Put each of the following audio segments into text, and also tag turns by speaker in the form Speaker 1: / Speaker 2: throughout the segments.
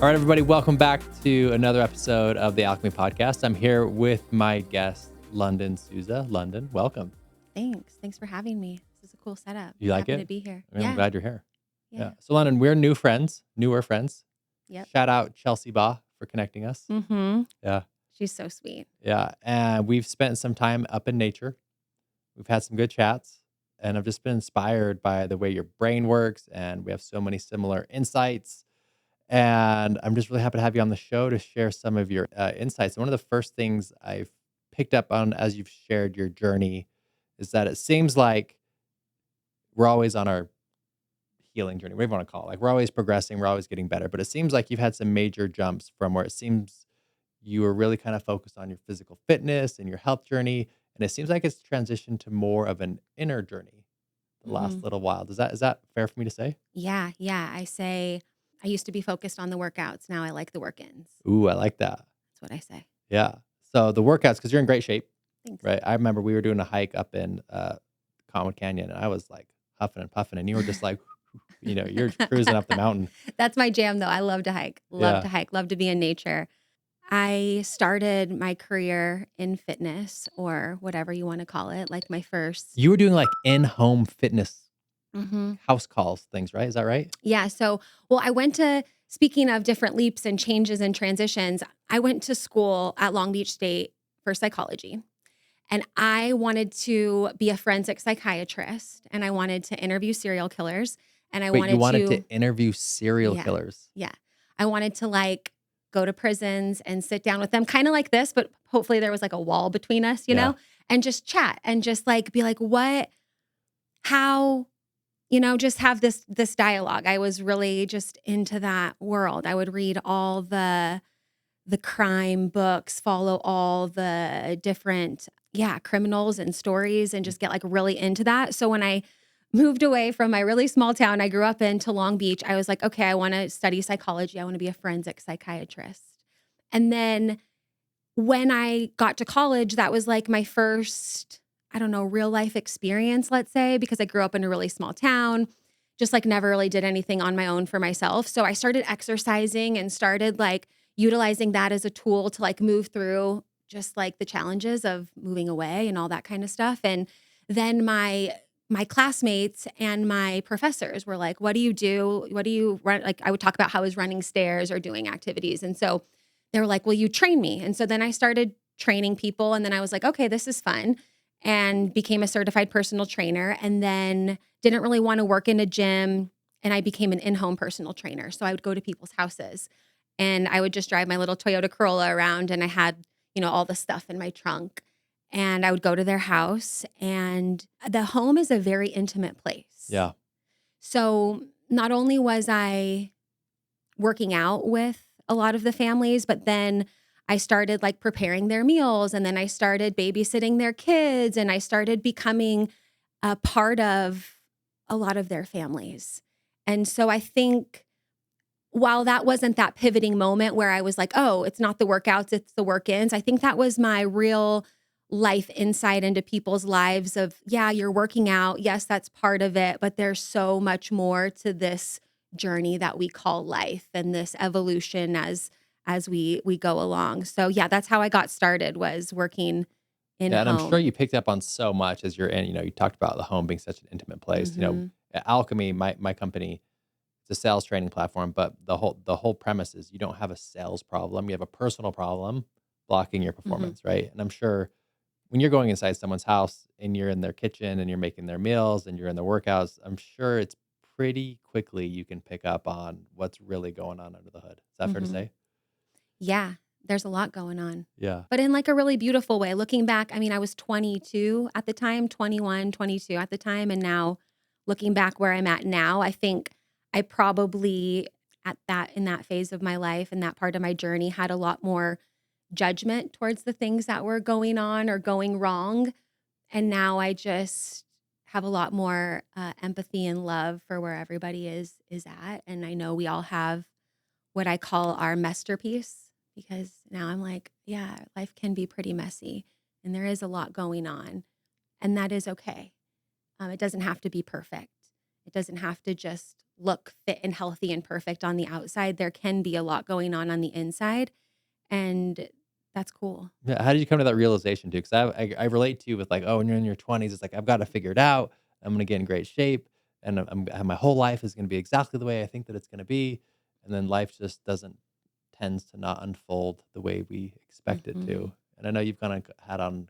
Speaker 1: All right, everybody, welcome back to another episode of the Alchemy Podcast. I'm here with my guest, Lunden Souza. Lunden, welcome.
Speaker 2: Thanks for having me. This is a cool setup.
Speaker 1: You like
Speaker 2: Happy
Speaker 1: it?
Speaker 2: to be here.
Speaker 1: I'm glad you're here.
Speaker 2: Yeah.
Speaker 1: So, Lunden, we're newer friends.
Speaker 2: Yep.
Speaker 1: Shout out Chelsea Baugh for connecting us.
Speaker 2: Mm-hmm.
Speaker 1: Yeah.
Speaker 2: She's so sweet.
Speaker 1: Yeah. And we've spent some time up in nature. We've had some good chats. And I've just been inspired by the way your brain works. And we have so many similar insights. And I'm just really happy to have you on the show to share some of your insights. And one of the first things I've picked up on as you've shared your journey is that it seems like we're always on our healing journey, whatever you want to call it. Like we're always progressing, we're always getting better. But it seems like you've had some major jumps from where it seems you were really kind of focused on your physical fitness and your health journey. And it seems like it's transitioned to more of an inner journey the last little while. Is that fair for me to say?
Speaker 2: Yeah. I say I used to be focused on the workouts. Now I like the work-ins.
Speaker 1: Ooh, I like that.
Speaker 2: That's what I say.
Speaker 1: Yeah. So the workouts, because you're in great shape.
Speaker 2: Thanks.
Speaker 1: Right. I remember we were doing a hike up in Conwood Canyon, and I was like huffing and puffing, and you were just like, you're cruising up the mountain.
Speaker 2: That's my jam, though. I love to hike. Love to be in nature. I started my career in fitness, or whatever you want to call it, like my first.
Speaker 1: You were doing like in-home fitness
Speaker 2: Mm-hmm.
Speaker 1: house calls things, right? Is that right?
Speaker 2: Yeah. So, I went to, speaking of different leaps and changes and transitions, I went to school at Long Beach State for psychology. And I wanted to be a forensic psychiatrist, and I wanted to interview serial killers. And I wanted
Speaker 1: to interview serial killers.
Speaker 2: Yeah. I wanted to go to prisons and sit down with them, kind of like this, but hopefully there was like a wall between us, you know, and just chat and just be like, what, how, just have this dialogue. I was really just into that world. I would read all the crime books, follow all the different, criminals and stories, and just get really into that. So when I moved away from my really small town I grew up in to Long Beach, I was like, okay, I want to study psychology. I want to be a forensic psychiatrist. And then when I got to college, that was my first, real life experience, let's say, because I grew up in a really small town, just never really did anything on my own for myself. So I started exercising and started utilizing that as a tool to move through just the challenges of moving away and all that kind of stuff. And then my classmates and my professors were like, what do you do? What do you run? I would talk about how I was running stairs or doing activities. And so they were like, well, you train me. And so then I started training people. And then I was like, okay, this is fun. And became a certified personal trainer, and then didn't really want to work in a gym. And I became an in-home personal trainer. So I would go to people's houses, and I would just drive my little Toyota Corolla around, and I had, all the stuff in my trunk. And I would go to their house, and the home is a very intimate place.
Speaker 1: Yeah.
Speaker 2: So not only was I working out with a lot of the families, but then I started preparing their meals, and then I started babysitting their kids, and I started becoming a part of a lot of their families. And so I think while that wasn't that pivoting moment where I was like, oh, it's not the workouts, it's the work-ins, I think that was my real life insight into people's lives of, you're working out. Yes, that's part of it, but there's so much more to this journey that we call life, and this evolution as we go along. So that's how I got started, was working in home.
Speaker 1: And I'm sure you picked up on so much as you're in, you talked about the home being such an intimate place.
Speaker 2: Mm-hmm.
Speaker 1: At Alchemy, my company, it's a sales training platform, but the whole premise is you don't have a sales problem. You have a personal problem blocking your performance, right? And I'm sure when you're going inside someone's house and you're in their kitchen and you're making their meals and you're in their workouts, I'm sure it's pretty quickly you can pick up on what's really going on under the hood. Is that fair to say?
Speaker 2: Yeah, there's a lot going on.
Speaker 1: Yeah.
Speaker 2: But in a really beautiful way. Looking back, I was 22 at the time, 21, 22 at the time. And now looking back where I'm at now, I think I probably in that phase of my life and that part of my journey had a lot more judgment towards the things that were going on or going wrong. And now I just have a lot more empathy and love for where everybody is at. And I know we all have what I call our masterpiece, because now I'm like, yeah, life can be pretty messy and there is a lot going on, and that is okay. It doesn't have to be perfect. It doesn't have to just look fit and healthy and perfect on the outside. There can be a lot going on the inside, and that's cool.
Speaker 1: Yeah, how did you come to that realization too? Because I relate to you with like, oh, when you're in your 20s, it's like I've got to figure it out. I'm gonna get in great shape, and my whole life is gonna be exactly the way I think that it's gonna be, and then life just doesn't tends to not unfold the way we expect it
Speaker 2: Hmm.
Speaker 1: to. And I know you've gone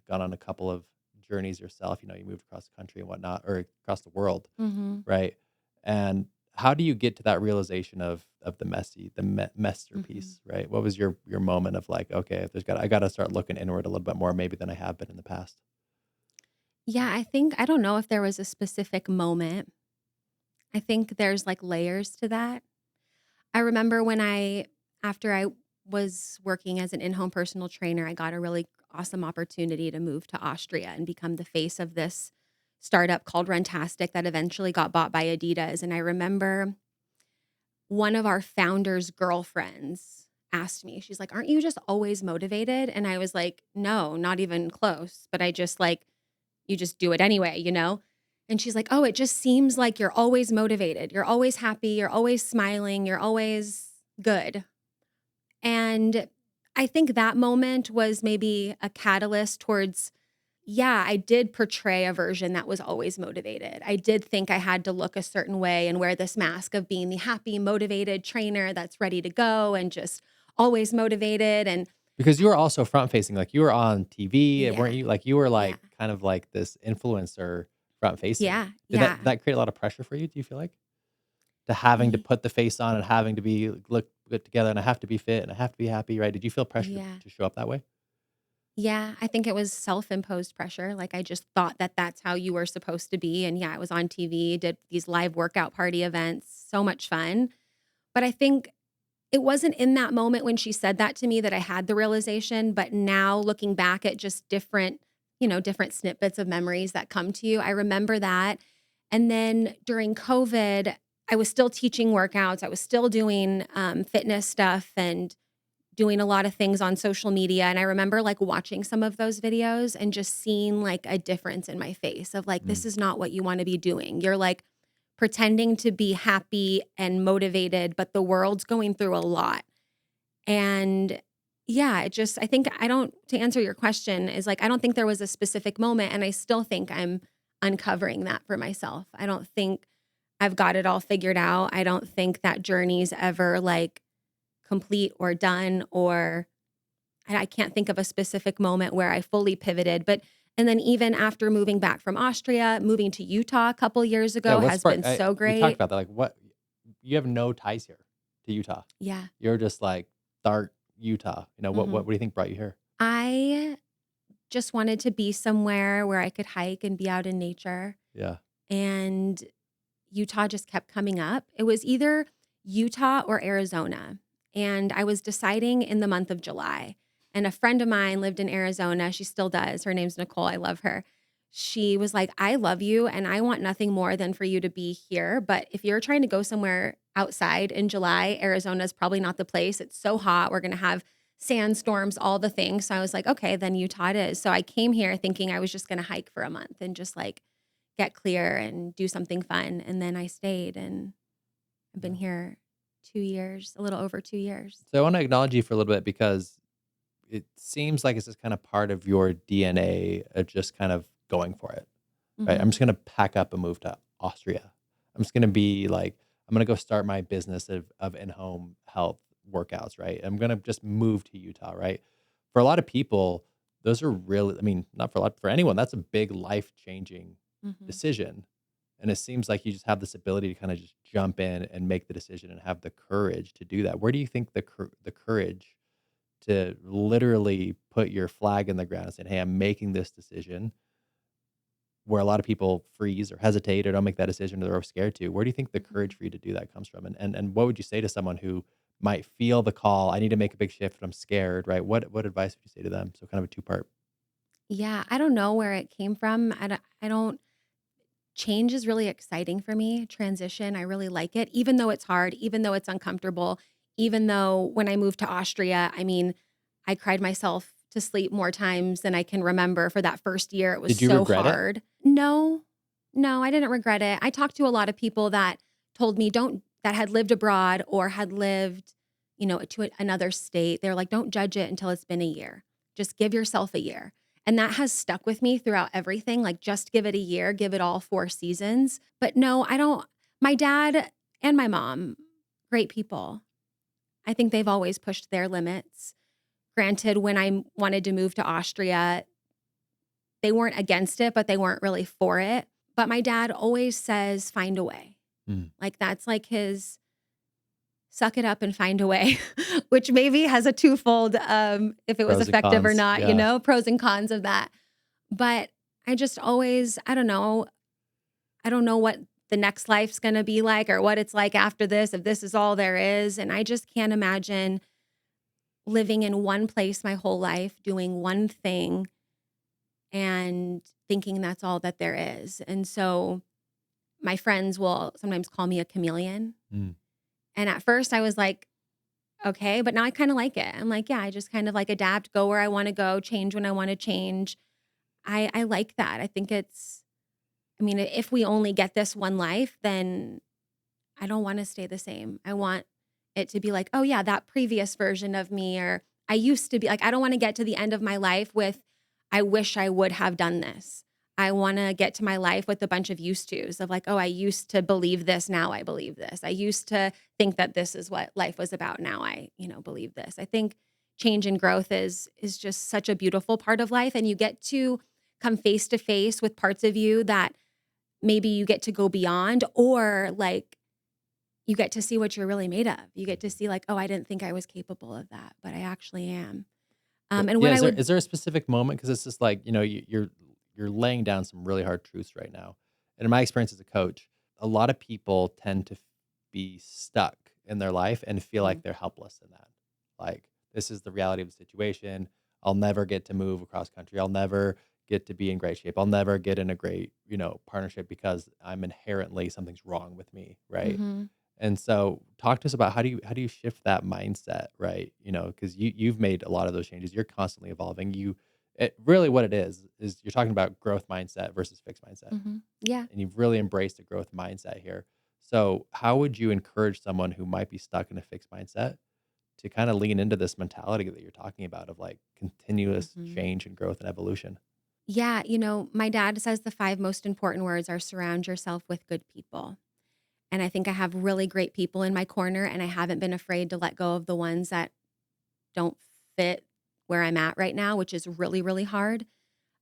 Speaker 1: on a couple of journeys yourself. You know, you moved across the country and whatnot, or across the world,
Speaker 2: Hmm.
Speaker 1: right? And how do you get to that realization of the
Speaker 2: Hmm.
Speaker 1: masterpiece, right? What was your moment of like, okay, I got to start looking inward a little bit more maybe than I have been in the past.
Speaker 2: Yeah, I don't know if there was a specific moment. I think there's like layers to that. I remember after I was working as an in-home personal trainer, I got a really awesome opportunity to move to Austria and become the face of this startup called Runtastic that eventually got bought by Adidas. And I remember one of our founders' girlfriends asked me, she's like, "Aren't you just always motivated?" And I was like, "No, not even close. But I just like, you just do it anyway, you know?" And she's like, "Oh, it just seems like you're always motivated. You're always happy. You're always smiling. You're always good." And I think that moment was maybe a catalyst towards, yeah, I did portray a version that was always motivated. I did think I had to look a certain way and wear this mask of being the happy, motivated trainer that's ready to go and just always motivated. And
Speaker 1: Because you were also front facing, like you were on TV,
Speaker 2: yeah,
Speaker 1: weren't you? Like you were
Speaker 2: yeah,
Speaker 1: like kind of like this influencer front facing.
Speaker 2: yeah,
Speaker 1: Did
Speaker 2: yeah.
Speaker 1: that create a lot of pressure for you? Do you feel like to having to
Speaker 2: Ye-
Speaker 1: put the face on and having to be look good together and I have to be fit and I have to be happy, right? Did you feel pressure
Speaker 2: Yeah.
Speaker 1: to show up that way?
Speaker 2: Yeah, I think it was self-imposed pressure. Like I just thought that that's how you were supposed to be. And yeah, I was on TV, did these live workout party events, so much fun. But I think it wasn't in that moment when she said that to me that I had the realization, but now looking back at just different snippets of memories that come to you, I remember that. And then during COVID, I was still teaching workouts. I was still doing fitness stuff and doing a lot of things on social media. And I remember like watching some of those videos and just seeing like a difference in my face of like,
Speaker 1: Mm.
Speaker 2: this is not what you want to be doing. You're like pretending to be happy and motivated, but the world's going through a lot. And yeah, I think to answer your question is like, I don't think there was a specific moment. And I still think I'm uncovering that for myself. I don't think I've got it all figured out. I don't think that journey's ever like complete or done, or I can't think of a specific moment where I fully pivoted. And then even after moving back from Austria, moving to Utah a couple years
Speaker 1: Yeah,
Speaker 2: ago
Speaker 1: what
Speaker 2: has
Speaker 1: spark
Speaker 2: been so
Speaker 1: we talked
Speaker 2: great.
Speaker 1: about that, like, what you have no ties here to Utah.
Speaker 2: Yeah.
Speaker 1: You're just like, start Utah. You know,
Speaker 2: Hmm.
Speaker 1: what do you think brought you here?
Speaker 2: I just wanted to be somewhere where I could hike and be out in nature.
Speaker 1: Yeah.
Speaker 2: And Utah just kept coming up. It was either Utah or Arizona. And I was deciding in the month of July. And a friend of mine lived in Arizona. She still does. Her name's Nicole. I love her. She was like, "I love you and I want nothing more than for you to be here. But if you're trying to go somewhere outside in July, Arizona is probably not the place. It's so hot. We're going to have sandstorms, all the things." So I was like, okay, then Utah it is. So I came here thinking I was just going to hike for a month and just like get clear and do something fun. And then I stayed and I've been
Speaker 1: Yeah.
Speaker 2: here 2 years, a little over 2 years.
Speaker 1: So I wanna acknowledge you for a little bit because it seems like it's just kind of part of your DNA of just kind of going for it, right? I'm
Speaker 2: Hmm.
Speaker 1: just gonna pack up and move to Austria. I'm just gonna be like, I'm gonna go start my business of in-home health workouts, right? I'm gonna just move to Utah, right? For a lot of people, those are really, I mean, not for a lot, for anyone, that's a big life-changing
Speaker 2: Hmm.
Speaker 1: decision. And it seems like you just have this ability to kind of just jump in and make the decision and have the courage to do that. Where do you think the courage to literally put your flag in the ground and say, "Hey, I'm making this decision," where a lot of people freeze or hesitate or don't make that decision or they're scared to. Where do you think the
Speaker 2: Hmm.
Speaker 1: courage for you to do that comes from? And what would you say to someone who might feel the call, I need to make a big shift, but I'm scared, right? What advice would you say to them? So kind of a two-part.
Speaker 2: Yeah, I don't know where it came from. I don't change is really exciting for me. Transition, I really like it, even though it's hard, even though it's uncomfortable, even though when I moved to Austria, I mean, I cried myself to sleep more times than I can remember for that first year. It was
Speaker 1: Did you
Speaker 2: so
Speaker 1: regret it?
Speaker 2: hard. No, no, I didn't regret it. I talked to a lot of people that told me that had lived abroad or had lived, another state. They're like, don't judge it until it's been a year. Just give yourself a year. And that has stuck with me throughout everything. Like, just give it a year, give it all 4 seasons. But no, I don't. My dad and my mom, great people. I think they've always pushed their limits. Granted, when I wanted to move to Austria, they weren't against it, but they weren't really for it. But my dad always says, find a way.
Speaker 1: Mm.
Speaker 2: Like, that's like his suck it up and find a way, which maybe has a twofold, if it was
Speaker 1: Pros and
Speaker 2: effective or
Speaker 1: cons.
Speaker 2: not,
Speaker 1: Yeah.
Speaker 2: pros and cons of that. But I just always, I don't know what the next life's going to be like or what it's like after this, if this is all there is. And I just can't imagine living in one place my whole life, doing one thing and thinking that's all that there is. And so my friends will sometimes call me a chameleon.
Speaker 1: Mm.
Speaker 2: And at first I was like, okay, but now I kind of like it. I'm like, yeah, I just kind of like adapt, go where I want to go, change when I want to change. I like that. I think if we only get this one life, then I don't want to stay the same. I want it to be like, oh yeah, that previous version of me, or I used to be like, I don't want to get to the end of my life with, I wish I would have done this. I want to get to my life with a bunch of used to's of like, oh, I used to believe this. Now I believe this. I used to think that this is what life was about. Now I, believe this. I think change and growth is just such a beautiful part of life. And you get to come face to face with parts of you that maybe you get to go beyond, or like you get to see what you're really made of. You get to see like, oh, I didn't think I was capable of that, but I actually am. And
Speaker 1: Yeah,
Speaker 2: when
Speaker 1: is there a specific moment? Because it's just like, you're laying down some really hard truths right now. And in my experience as a coach, a lot of people tend to be stuck in their life and feel like they're helpless in that. Like, this is the reality of the situation. I'll never get to move across country. I'll never get to be in great shape. I'll never get in a great, partnership because I'm inherently something's wrong with me, right?
Speaker 2: Mhm.
Speaker 1: And so talk to us about how do you shift that mindset, right? Because you've made a lot of those changes. You're constantly evolving. Really what it is you're talking about growth mindset versus fixed mindset.
Speaker 2: Mhm. Yeah.
Speaker 1: And you've really embraced a growth mindset here. So how would you encourage someone who might be stuck in a fixed mindset to kind of lean into this mentality that you're talking about of like continuous
Speaker 2: Mhm.
Speaker 1: change and growth and evolution?
Speaker 2: Yeah, my dad says the 5 most important words are surround yourself with good people. And I think I have really great people in my corner, and I haven't been afraid to let go of the ones that don't fit where I'm at right now, which is really, really hard.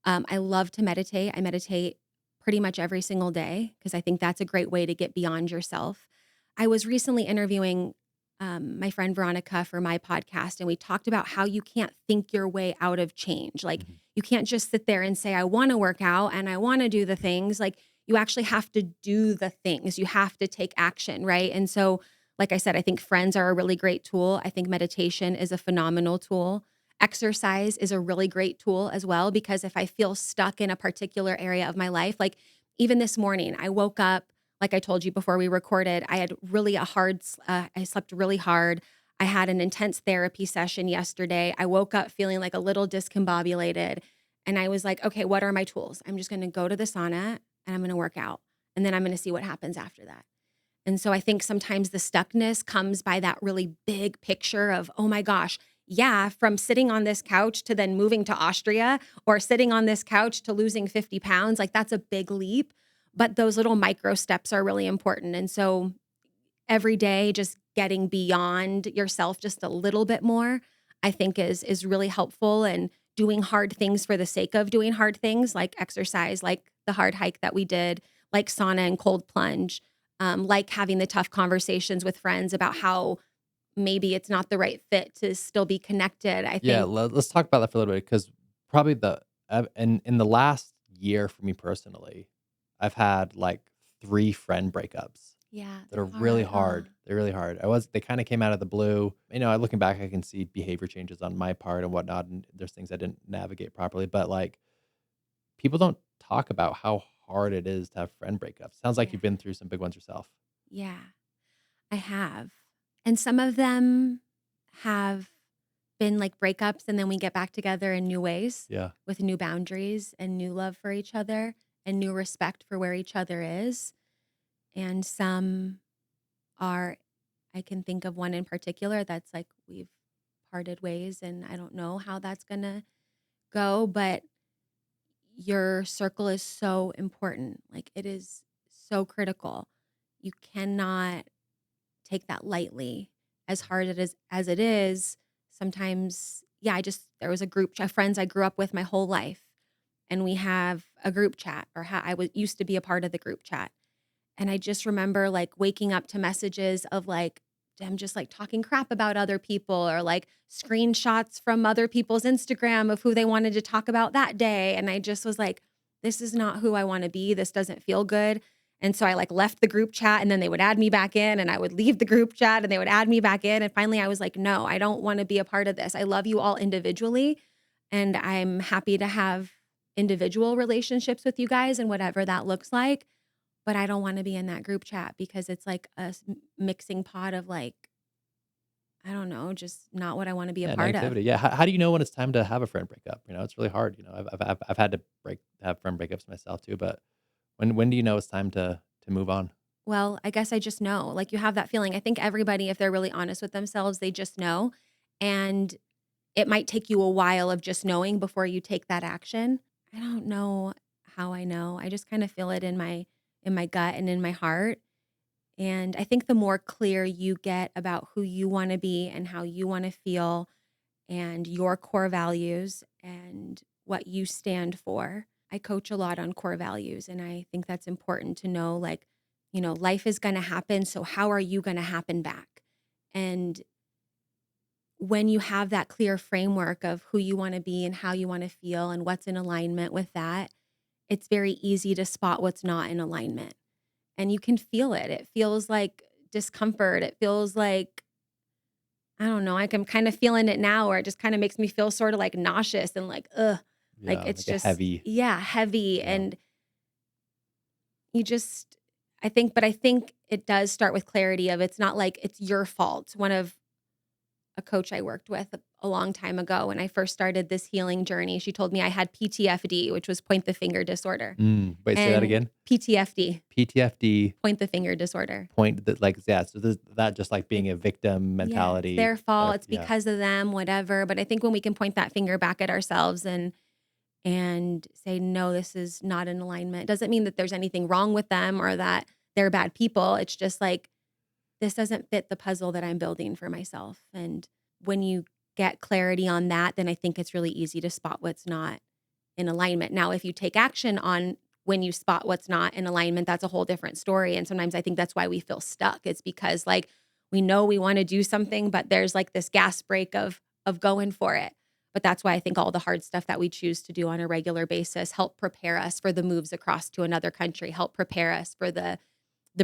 Speaker 2: I love to meditate. I meditate pretty much every single day because I think that's a great way to get beyond yourself. I was recently interviewing my friend Veronica for my podcast, and we talked about how you can't think your way out of change. Like,
Speaker 1: Mhm.
Speaker 2: you can't just sit there and say, I want to work out and I want to do the things. Like, you actually have to do the things. You have to take action, right? And so, like I said, I think friends are a really great tool. I think meditation is a phenomenal tool. Exercise is a really great tool as well, because if I feel stuck in a particular area of my life, like even this morning, I woke up, like I told you before we recorded, I had really I slept really hard. I had an intense therapy session yesterday. I woke up feeling like a little discombobulated. And I was like, okay, what are my tools? I'm just going to go to the sauna and I'm going to work out. And then I'm going to see what happens after that. And so I think sometimes the stuckness comes by that really big picture of, oh my gosh, yeah, from sitting on this couch to then moving to Austria, or sitting on this couch to losing 50 pounds, like that's a big leap. But those little micro steps are really important. And so every day, just getting beyond yourself just a little bit more, I think is really helpful. And doing hard things for the sake of doing hard things, like exercise, like the hard hike that we did, like sauna and cold plunge, like having the tough conversations with friends about how maybe it's not the right fit to still be connected. I
Speaker 1: Yeah,
Speaker 2: think,
Speaker 1: let's talk about that for a little bit because probably in the last year for me personally, I've had like 3 friend breakups
Speaker 2: yeah,
Speaker 1: that are
Speaker 2: they're
Speaker 1: really
Speaker 2: hard, huh?
Speaker 1: hard. They're really hard. They kind of came out of the blue. Looking back, I can see behavior changes on my part and whatnot, and there's things I didn't navigate properly. But like, people don't talk about how hard it is to have friend breakups. Sounds like
Speaker 2: Yeah.
Speaker 1: you've been through some big ones yourself.
Speaker 2: Yeah, I have. And some of them have been like breakups, and then we get back together in new ways
Speaker 1: Yeah.
Speaker 2: with new boundaries and new love for each other and new respect for where each other is. And some are, I can think of one in particular that's like we've parted ways, and I don't know how that's going to go, but your circle is so important. Like it is so critical. You cannot take that lightly. As hard as it is, sometimes, yeah, there was a group of friends I grew up with my whole life, and we have a group chat, or I was used to be a part of the group chat. And I just remember like waking up to messages of like them just like talking crap about other people, or like screenshots from other people's Instagram of who they wanted to talk about that day. And I just was like, this is not who I want to be. This doesn't feel good. And so I like left the group chat, and then they would add me back in, and I would leave the group chat and they would add me back in. And finally I was like, no, I don't want to be a part of this. I love you all individually, and I'm happy to have individual relationships with you guys and whatever that looks like. But I don't wanna be in that group chat because it's like a mixing pot of like, I don't know, just not what I wanna be a
Speaker 1: Yeah,
Speaker 2: part of.
Speaker 1: negativity. Yeah, how do you know when it's time to have a friend breakup? It's really hard. I've had to have friend breakups myself too. But when do you know it's time to move on?
Speaker 2: Well, I guess I just know. Like, you have that feeling. I think everybody, if they're really honest with themselves, they just know. And it might take you a while of just knowing before you take that action. I don't know how I know. I just kind of feel it in my gut and in my heart. And I think the more clear you get about who you want to be and how you want to feel and your core values and what you stand for. I coach a lot on core values, and I think that's important to know, like, life is going to happen. So how are you going to happen back? And when you have that clear framework of who you want to be and how you want to feel and what's in alignment with that, it's very easy to spot what's not in alignment. And you can feel it. It feels like discomfort. It feels like, I don't know, like I'm kind of feeling it now, where it just kind of makes me feel sort of like nauseous and like, ugh, like
Speaker 1: Yeah,
Speaker 2: it's
Speaker 1: like a
Speaker 2: just,
Speaker 1: heavy.
Speaker 2: yeah, heavy.
Speaker 1: Yeah.
Speaker 2: And you just, but I think it does start with clarity of it's not like it's your fault. One of a coach I worked with a long time ago when I first started this healing journey, she told me I had PTFD, which was point the finger disorder.
Speaker 1: Wait, say that
Speaker 2: And
Speaker 1: again.
Speaker 2: PTFD,
Speaker 1: PTFD.
Speaker 2: point the finger disorder.
Speaker 1: Point that, like, yeah. So that just like being a victim
Speaker 2: Yeah, it's
Speaker 1: mentality.
Speaker 2: their fault. It's
Speaker 1: Yeah.
Speaker 2: because of them, whatever. But I think when we can point that finger back at ourselves and say, no, this is not in alignment. It doesn't mean that there's anything wrong with them or that they're bad people. It's just like, this doesn't fit the puzzle that I'm building for myself. And when you get clarity on that, then I think it's really easy to spot what's not in alignment. Now, if you take action on when you spot what's not in alignment, that's a whole different story. And sometimes I think that's why we feel stuck. It's because like we know we want to do something, but there's like this gas brake of going for it. But that's why I think all the hard stuff that we choose to do on a regular basis help prepare us for the moves across to another country, help prepare us for the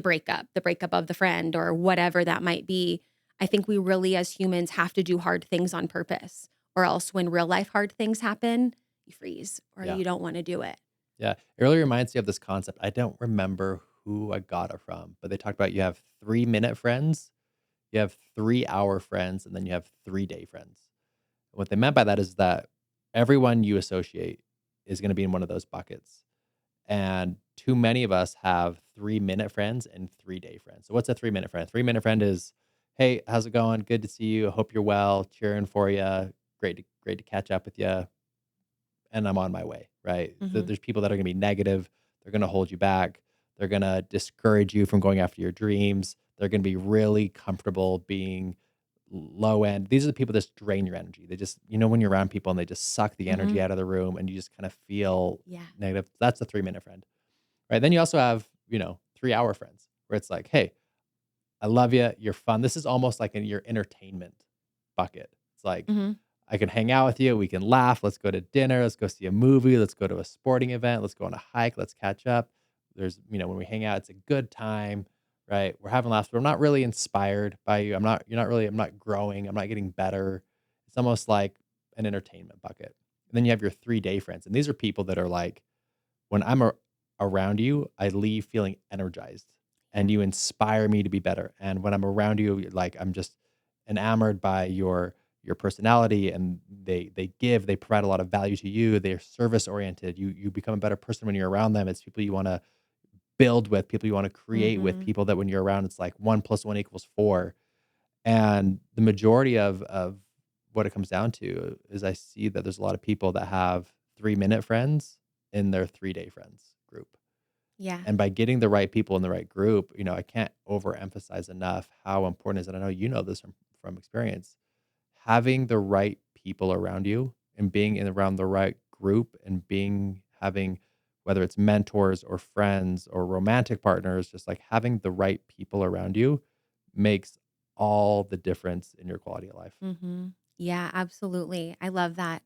Speaker 2: breakup of the friend or whatever that might be. I think we really as humans have to do hard things on purpose, or else when real life hard things happen, you freeze or
Speaker 1: Yeah.
Speaker 2: you don't want to do it.
Speaker 1: Yeah. It really reminds me of this concept. I don't remember who I got it from, but they talked about you have 3-minute friends, you have 3-hour friends, and then you have 3-day friends. What they meant by that is that everyone you associate is going to be in one of those buckets. And too many of us have 3-minute friends and 3-day friends. So what's a 3-minute friend? 3-minute friend is, hey, how's it going? Good to see you. I hope you're well. Cheering for you. Great to catch up with you. And I'm on my way, right?
Speaker 2: Hmm.
Speaker 1: There's people that are going to be negative. They're going to hold you back. They're going to discourage you from going after your dreams. They're going to be really comfortable being low end. These are the people that just drain your energy. They just, when you're around people and they just suck the
Speaker 2: Hmm.
Speaker 1: energy out of the room and you just kind of feel
Speaker 2: Yeah.
Speaker 1: negative. That's a 3-minute friend, right? Then you also have, 3-hour friends where it's like, hey, I love you. You're fun. This is almost like in your entertainment bucket. It's like,
Speaker 2: Hmm.
Speaker 1: I can hang out with you. We can laugh. Let's go to dinner. Let's go see a movie. Let's go to a sporting event. Let's go on a hike. Let's catch up. There's, when we hang out, it's a good time, right? We're having laughs, but I'm not really inspired by you. I'm not growing. I'm not getting better. It's almost like an entertainment bucket. And then you have your 3-day friends. And these are people that are like, when I'm around you, I leave feeling energized and you inspire me to be better. And when I'm around you, like I'm just enamored by your personality, and they provide a lot of value to you. They're service oriented. You become a better person when you're around them. It's people you want to build with, people you want to create with,
Speaker 2: Mhm.
Speaker 1: people that when you're around, it's like 1 + 1 = 4. And the majority of what it comes down to is I see that there's a lot of people that have 3-minute friends in their 3-day friends group.
Speaker 2: Yeah.
Speaker 1: And by getting the right people in the right group, I can't overemphasize enough how important it is. And I know you know this from experience. Having the right people around you and being in around the right group and having whether it's mentors or friends or romantic partners, just like having the right people around you makes all the difference in your quality of life.
Speaker 2: Mhm. Yeah, absolutely. I love that.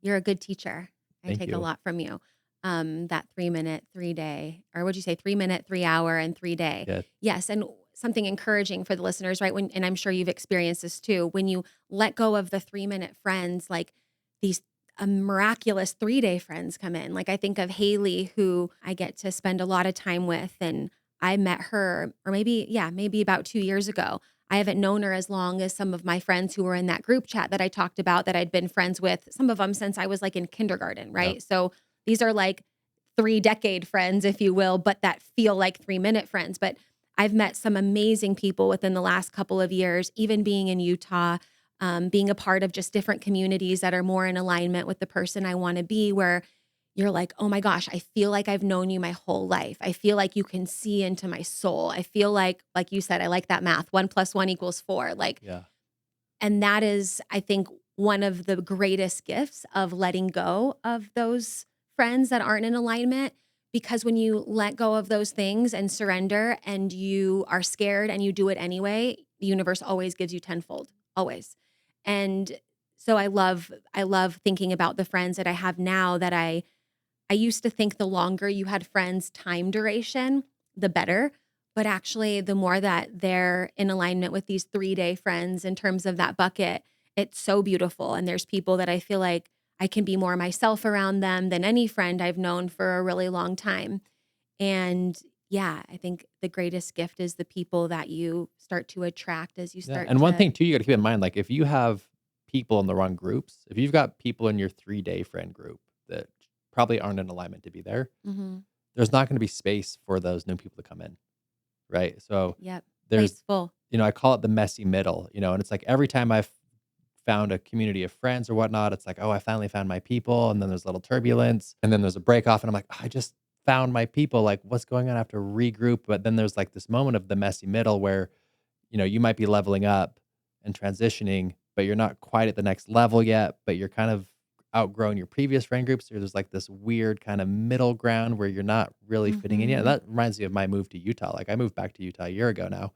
Speaker 2: You're a good teacher. I
Speaker 1: Thank
Speaker 2: take a
Speaker 1: you.
Speaker 2: lot from you. That 3-minute, 3-day, or what'd you say, 3-minute, 3 hour, and 3-day.
Speaker 1: Yeah.
Speaker 2: Yes. And something encouraging for the listeners, right? And I'm sure you've experienced this too. When you let go of the 3-minute friends, like these miraculous 3-day friends come in. Like I think of Haley, who I get to spend a lot of time with. And I met her, or maybe, yeah, maybe about 2 years ago. I haven't known her as long as some of my friends who were in that group chat that I talked about that I'd been friends with, some of them since I was like in kindergarten,
Speaker 1: Yep.
Speaker 2: right? So these are like 3-decade friends, if you will, but that feel like 3-minute friends. But I've met some amazing people within the last couple of years, even being in Utah, being a part of just different communities that are more in alignment with the person I want to be, where you're like, oh my gosh, I feel like I've known you my whole life. I feel like you can see into my soul. I feel like you said, I like that math, 1 + 1 = 4. Like,
Speaker 1: Yeah.
Speaker 2: and that is, I think, one of the greatest gifts of letting go of those friends that aren't in alignment. Because when you let go of those things and surrender and you are scared and you do it anyway, the universe always gives you tenfold, always. And so I love thinking about the friends that I have now that I used to think the longer you had friends time duration, the better. But actually, the more that they're in alignment with these 3-day friends in terms of that bucket, it's so beautiful. And there's people that I feel like I can be more myself around them than any friend I've known for a really long time. And yeah, I think the greatest gift is the people that you start to attract as you
Speaker 1: Yeah.
Speaker 2: start
Speaker 1: And one
Speaker 2: to.
Speaker 1: thing too, you got to keep in mind, like if you have people in the wrong groups, if you've got people in your 3-day friend group that probably aren't in alignment to be there,
Speaker 2: Mhm.
Speaker 1: there's not going to be space for those new people to come in. Right. So
Speaker 2: Yep.
Speaker 1: there's,
Speaker 2: Plates full.
Speaker 1: I call it the messy middle, and it's like every time I've found a community of friends or whatnot, it's like, oh, I finally found my people. And then there's a little turbulence and then there's a break off. And I'm like, "Oh, I just found my people. Like, what's going on? I have to regroup." But then there's like this moment of the messy middle where, you might be leveling up and transitioning, but you're not quite at the next level yet, but you're kind of outgrowing your previous friend groups. So there's like this weird kind of middle ground where you're not really fitting in yet.
Speaker 2: Mhm.
Speaker 1: That reminds me of my move to Utah. Like I moved back to Utah a year ago now,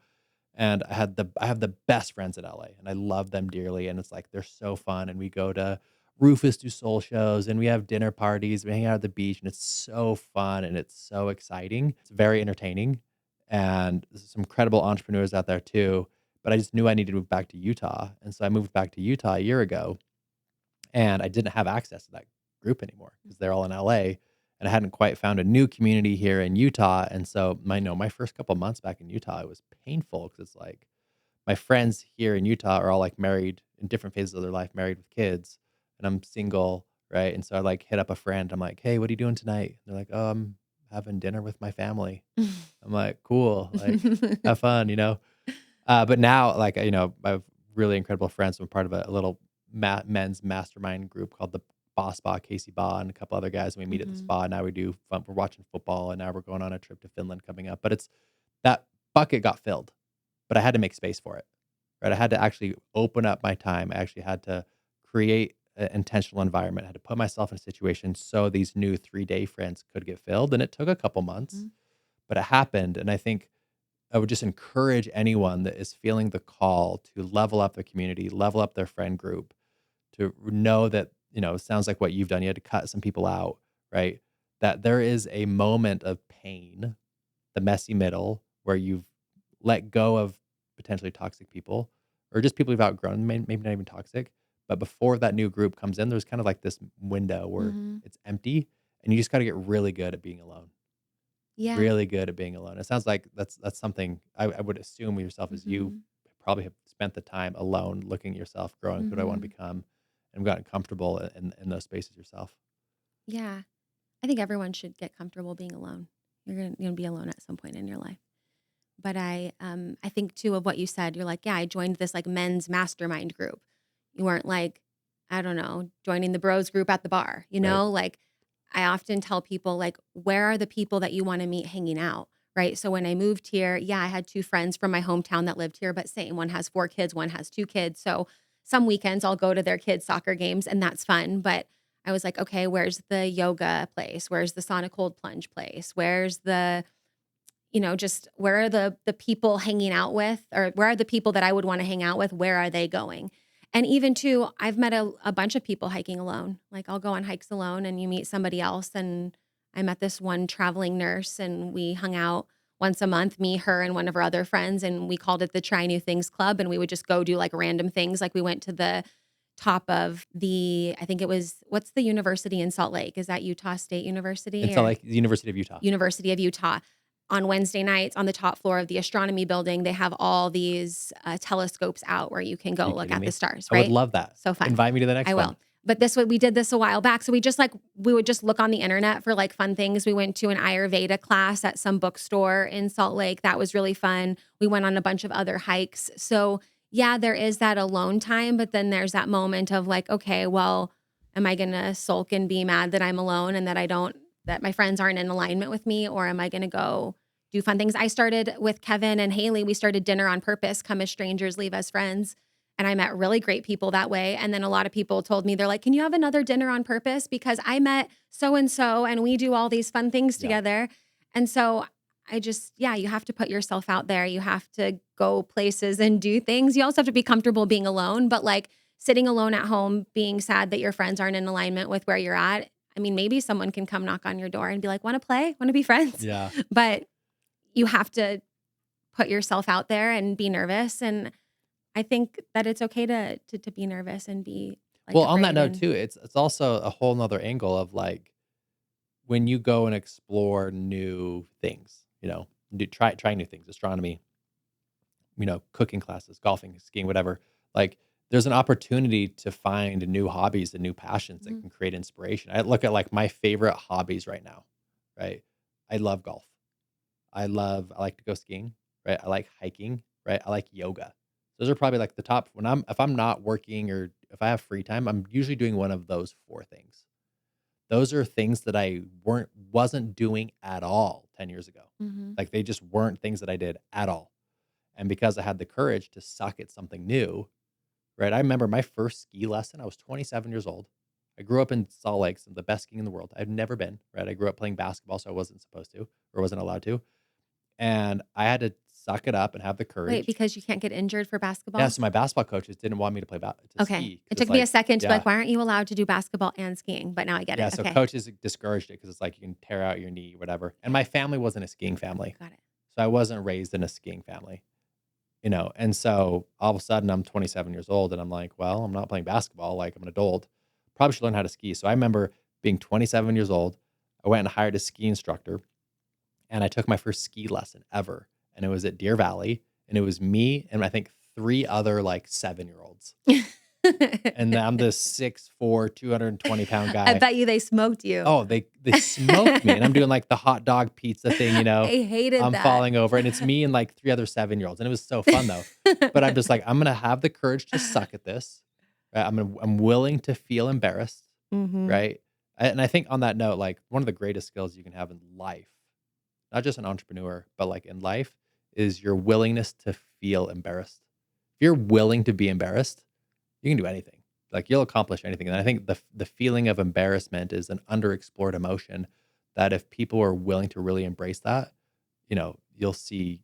Speaker 1: and I have the best friends in LA, and I love them dearly. And it's like they're so fun. And we go to Rufus Du Sol shows and we have dinner parties, we hang out at the beach, and it's so fun and it's so exciting. It's very entertaining. And there's some incredible entrepreneurs out there too. But I just knew I needed to move back to Utah. And so I moved back to Utah a year ago, and I didn't have access to that group anymore because they're all in LA, and I hadn't quite found a new community here in Utah. And so my first couple months back in Utah, it was painful because it's like my friends here in Utah are all like married in different phases of their life, married with kids, and I'm single, right? And so I like hit up a friend. I'm like, "Hey, what are you doing tonight?" They're like, "Oh, I'm having dinner with my family." I'm like, "Cool, like have fun." But now, like, I have really incredible friends. I'm part of a little men's mastermind group called the Boss Spa, Casey Ba, and a couple other guys. And we meet at the
Speaker 2: Mhm.
Speaker 1: spa. Now we do fun. We're watching football, and now we're going on a trip to Finland coming up. But it's that bucket got filled, but I had to make space for it, right? I had to actually open up my time. I actually had to create an intentional environment. I had to put myself in a situation so these new 3-day friends could get filled. And it took a couple months,
Speaker 2: Mhm.
Speaker 1: but it happened. And I think I would just encourage anyone that is feeling the call to level up their community, level up their friend group, to know that, it sounds like what you've done. You had to cut some people out, right? That there is a moment of pain, the messy middle, where you've let go of potentially toxic people or just people you've outgrown, maybe not even toxic. But before that new group comes in, there's kind of like this window where
Speaker 2: Mhm.
Speaker 1: it's empty, and you just got to get really good at being alone.
Speaker 2: Yeah.
Speaker 1: really good at being alone. It sounds like that's something I would assume with yourself is you
Speaker 2: Mhm.
Speaker 1: probably have spent the time alone looking at yourself, growing, who do I want to
Speaker 2: Mhm.
Speaker 1: become, and gotten comfortable in those spaces yourself.
Speaker 2: Yeah. I think everyone should get comfortable being alone. You're gonna be alone at some point in your life. But I think too of what you said. You're like, yeah, I joined this like men's mastermind group. You weren't like, I don't know, joining the bros group at the bar.
Speaker 1: Right.
Speaker 2: Like I often tell people like, where are the people that you want to meet hanging out? Right. So when I moved here, yeah, I had two friends from my hometown that lived here, but same, one has 4 kids, one has 2 kids. So some weekends I'll go to their kids' soccer games and that's fun. But I was like, okay, where's the yoga place? Where's the sauna cold plunge place? Where's the just where are the people hanging out with, or where are the people that I would want to hang out with? Where are they going? And even too, I've met a bunch of people hiking alone. Like I'll go on hikes alone and you meet somebody else. And I met this one traveling nurse and we hung out once a month, me, her, and one of her other friends. And we called it the Try New Things Club. And we would just go do like random things. Like we went to the top of I think it was, what's the university in Salt Lake? Is that Utah State University
Speaker 1: And so
Speaker 2: or
Speaker 1: like the University of Utah.
Speaker 2: University of Utah? On Wednesday nights on the top floor of the astronomy building, they have all these telescopes out where you can
Speaker 1: Are
Speaker 2: go
Speaker 1: you
Speaker 2: look
Speaker 1: kidding
Speaker 2: at the
Speaker 1: me?
Speaker 2: stars,
Speaker 1: I would
Speaker 2: right?
Speaker 1: love that.
Speaker 2: So fun.
Speaker 1: Invite me to the
Speaker 2: I
Speaker 1: next one.
Speaker 2: will. But we did this a while back. So we would just look on the internet for like fun things. We went to an Ayurveda class at some bookstore in Salt Lake. That was really fun. We went on a bunch of other hikes. So yeah, there is that alone time, but then there's that moment of like, okay, well, am I going to sulk and be mad that I'm alone and that my friends aren't in alignment with me? Or am I going to go do fun things? I started with Kevin and Haley. We started Dinner on Purpose, come as strangers, leave as friends. And I met really great people that way. And then a lot of people told me, they're like, can you have another Dinner on Purpose? Because I met so and so and we do all these fun things
Speaker 1: Yeah.
Speaker 2: together. And so you have to put yourself out there. You have to go places and do things. You also have to be comfortable being alone, but like sitting alone at home, being sad that your friends aren't in alignment with where you're at. I mean, maybe someone can come knock on your door and be like, want to play? Want to be friends?
Speaker 1: Yeah.
Speaker 2: But you have to put yourself out there and be nervous. And I think that it's okay to be nervous and be like
Speaker 1: Well, on that
Speaker 2: afraid
Speaker 1: note
Speaker 2: and
Speaker 1: too, it's also a whole nother angle of like when you go and explore new things, try new things, astronomy, cooking classes, golfing, skiing, whatever. Like there's an opportunity to find new hobbies and new passions that
Speaker 2: Mhm.
Speaker 1: can create inspiration. I look at like my favorite hobbies right now, right? I love golf. I like to go skiing, right? I like hiking, right? I like yoga. Those are probably like the top if I'm not working or if I have free time, I'm usually doing one of those 4 things. Those are things that I wasn't doing at all 10 years ago.
Speaker 2: Mhm.
Speaker 1: Like they just weren't things that I did at all. And because I had the courage to suck at something new, right? I remember my first ski lesson, I was 27 years old. I grew up in Salt Lake, some of the best skiing in the world. I've never been, right? I grew up playing basketball, so I wasn't supposed to or wasn't allowed to. And I had to suck it up and have the
Speaker 2: Wait,
Speaker 1: courage.
Speaker 2: because you can't get injured for
Speaker 1: Yeah,
Speaker 2: basketball?
Speaker 1: so my basketball coaches didn't want me to to
Speaker 2: Okay.
Speaker 1: ski
Speaker 2: It
Speaker 1: because
Speaker 2: took
Speaker 1: it's
Speaker 2: me a
Speaker 1: like,
Speaker 2: second to be
Speaker 1: yeah,
Speaker 2: like, why aren't you allowed to do basketball and skiing? But now I get
Speaker 1: yeah.
Speaker 2: it.
Speaker 1: So
Speaker 2: Okay.
Speaker 1: coaches discouraged it because it's like you can tear out your knee, whatever. And
Speaker 2: Yeah.
Speaker 1: my family wasn't a skiing family,
Speaker 2: Got it.
Speaker 1: so I wasn't raised in a skiing family, And so all of a sudden I'm 27 years old, and I'm like, well, I'm not playing basketball. Like I'm an adult, probably should learn how to ski. So I remember being 27 years old. I went and hired a ski instructor, and I took my first ski lesson ever, and it was at Deer Valley, and it was me and I think 3 other, like, 7-year-olds, and I'm this 6'4", 220-pound
Speaker 2: I
Speaker 1: guy.
Speaker 2: bet you they smoked you.
Speaker 1: Oh, they smoked me, and I'm doing, like, the hot dog pizza thing,
Speaker 2: I hated
Speaker 1: I'm
Speaker 2: that.
Speaker 1: falling over, and it's me and, like, 3 other 7-year-olds, and it was so fun, though, but I'm just like, "I'm gonna have the courage to suck at this, right? I'm willing to feel embarrassed."
Speaker 2: Mhm.
Speaker 1: Right? And I think on that note, like, one of the greatest skills you can have in life, not just an entrepreneur, but like in life, is your willingness to feel embarrassed. If you're willing to be embarrassed, you can do anything. Like you'll accomplish anything. And I think the feeling of embarrassment is an underexplored emotion that if people are willing to really embrace that, you'll see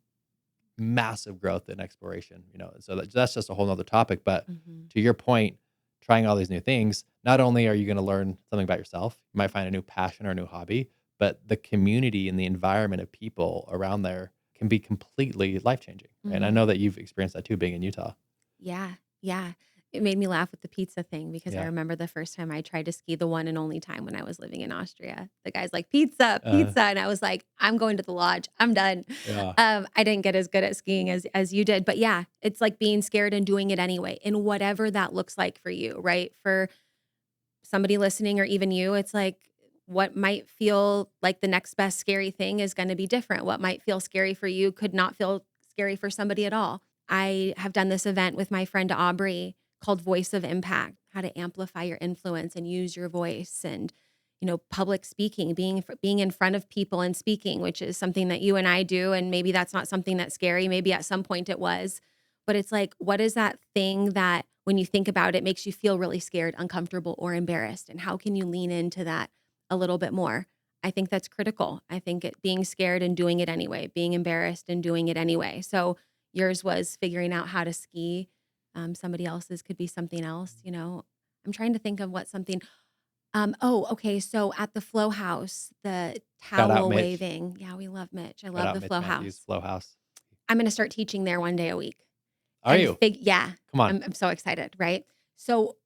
Speaker 1: massive growth in exploration, So that's just a whole nother topic. But
Speaker 2: Mhm.
Speaker 1: to your point, trying all these new things, not only are you going to learn something about yourself, you might find a new passion or a new hobby, but the community and the environment of people around there can be completely life changing. And I
Speaker 2: Mhm.
Speaker 1: know that you've experienced that too, being in Utah.
Speaker 2: Yeah. Yeah. It made me laugh with the pizza thing because I
Speaker 1: Yeah.
Speaker 2: remember the first time I tried to ski, the one and only time when I was living in Austria. The guy's like, "Pizza,
Speaker 1: Uh,
Speaker 2: pizza," and I was like, "I'm going to the lodge. I'm done."
Speaker 1: yeah.
Speaker 2: I didn't get as good at skiing as you did, but yeah, it's like being scared and doing it anyway, in whatever that looks like for you, right? For somebody listening or even you, it's like what might feel like the next best scary thing is going to be different. What might feel scary for you could not feel scary for somebody at all. I have done this event with my friend Aubrey called Voice of Impact, how to amplify your influence and use your voice and public speaking, being in front of people and speaking, which is something that you and I do, and maybe that's not something that's scary, maybe at some point it was, but it's like, what is that thing that when you think about it makes you feel really scared, uncomfortable, or embarrassed, and how can you lean into that a little bit more? I think that's critical. I think being scared and doing it anyway, being embarrassed and doing it anyway. So yours was figuring out how to ski. Somebody else's could be something else. I'm trying to think of what something. Oh, okay. So at the Flow House, the
Speaker 1: Shout out
Speaker 2: towel
Speaker 1: Mitch.
Speaker 2: waving. Yeah, we love Mitch. I
Speaker 1: Shout
Speaker 2: love
Speaker 1: out
Speaker 2: the
Speaker 1: Mitch
Speaker 2: Flow
Speaker 1: Matthews,
Speaker 2: House.
Speaker 1: Flow House.
Speaker 2: I'm going to start teaching there one day a week.
Speaker 1: Are you?
Speaker 2: Yeah,
Speaker 1: Come on.
Speaker 2: I'm so excited. Right. So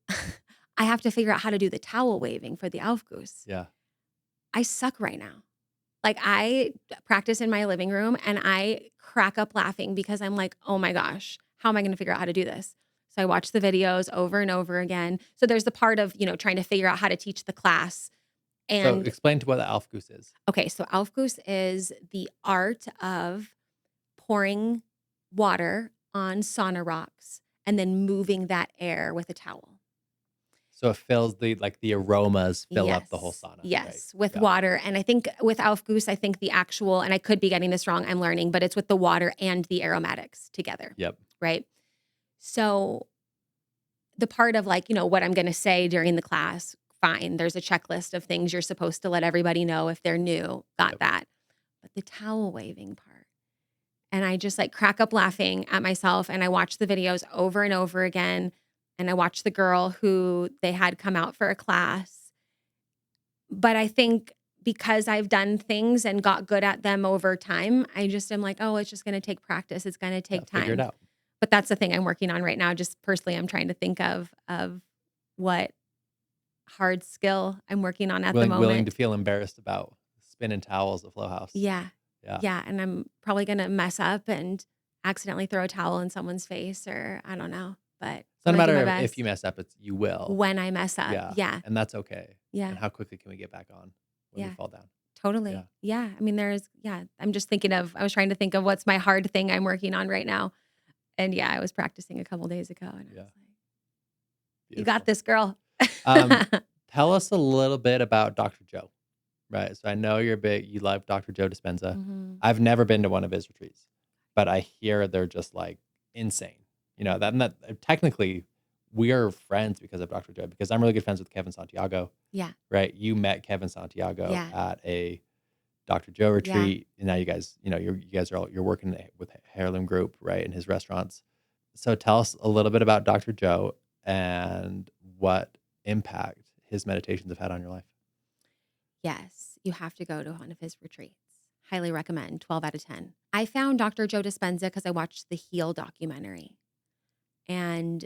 Speaker 2: I have to figure out how to do the towel waving for the aufguss.
Speaker 1: Yeah.
Speaker 2: I suck right now. Like I practice in my living room and I crack up laughing because I'm like, oh my gosh, how am I going to figure out how to do this? So I watch the videos over and over again. So there's the part of, trying to figure out how to teach the class.
Speaker 1: So
Speaker 2: And
Speaker 1: explain to what the aufguss is.
Speaker 2: okay, so aufguss is the art of pouring water on sauna rocks and then moving that air with a towel.
Speaker 1: So it fills the aromas fill up the whole
Speaker 2: Yes.
Speaker 1: sauna. Right?
Speaker 2: Yes, with
Speaker 1: Yeah.
Speaker 2: water. And I think with aufguss, I think the actual, and I could be getting this wrong, I'm learning, but it's with the water and the aromatics together,
Speaker 1: Yep.
Speaker 2: right? So the part of what I'm going to say during the class, fine. There's a checklist of things you're supposed to let everybody know if they're new. Got
Speaker 1: Yep.
Speaker 2: that. But the towel waving part, and I just crack up laughing at myself and I watch the videos over and over again. And I watch the girl who they had come out for a class. But I think because I've done things and got good at them over time, I just am like, oh, it's just going to take practice. It's going to take
Speaker 1: Figure it
Speaker 2: time.
Speaker 1: out.
Speaker 2: But that's the thing I'm working on right now. Just personally, I'm trying to think of what hard skill I'm working on at the moment.
Speaker 1: Willing to feel embarrassed about spinning towels at Flow House.
Speaker 2: Yeah.
Speaker 1: Yeah.
Speaker 2: Yeah. And I'm probably going to mess up and accidentally throw a towel in someone's face or I don't know. But
Speaker 1: It's not a
Speaker 2: I'm gonna do
Speaker 1: matter
Speaker 2: my
Speaker 1: of if
Speaker 2: best
Speaker 1: you mess up, it's you will.
Speaker 2: when I mess up.
Speaker 1: Yeah.
Speaker 2: Yeah.
Speaker 1: And that's okay.
Speaker 2: Yeah.
Speaker 1: And how quickly can we get back on when
Speaker 2: Yeah.
Speaker 1: we fall down?
Speaker 2: Totally.
Speaker 1: Yeah.
Speaker 2: Yeah. I mean, I'm just I was trying to think of what's my hard thing I'm working on right now. And yeah, I was practicing a couple days ago and I
Speaker 1: Yeah.
Speaker 2: was like, you got this, girl.
Speaker 1: Tell us a little bit about Dr. Joe. Right. So I know you love Dr. Joe Dispenza.
Speaker 2: Mhm.
Speaker 1: I've never been to one of his retreats, but I hear they're just insane. That technically we are friends because of Dr. Joe, because I'm really good friends with Kevin Santiago.
Speaker 2: Yeah.
Speaker 1: Right. You met Kevin Santiago
Speaker 2: Yeah.
Speaker 1: at a Dr. Joe retreat. And now you guys, you're working with Heirloom Group, right, in his restaurants. So tell us a little bit about Dr. Joe and what impact his meditations have had on your life.
Speaker 2: Yes, you have to go to one of his retreats. Highly recommend, 12 out of 10. I found Dr. Joe Dispenza because I watched the Heal documentary. And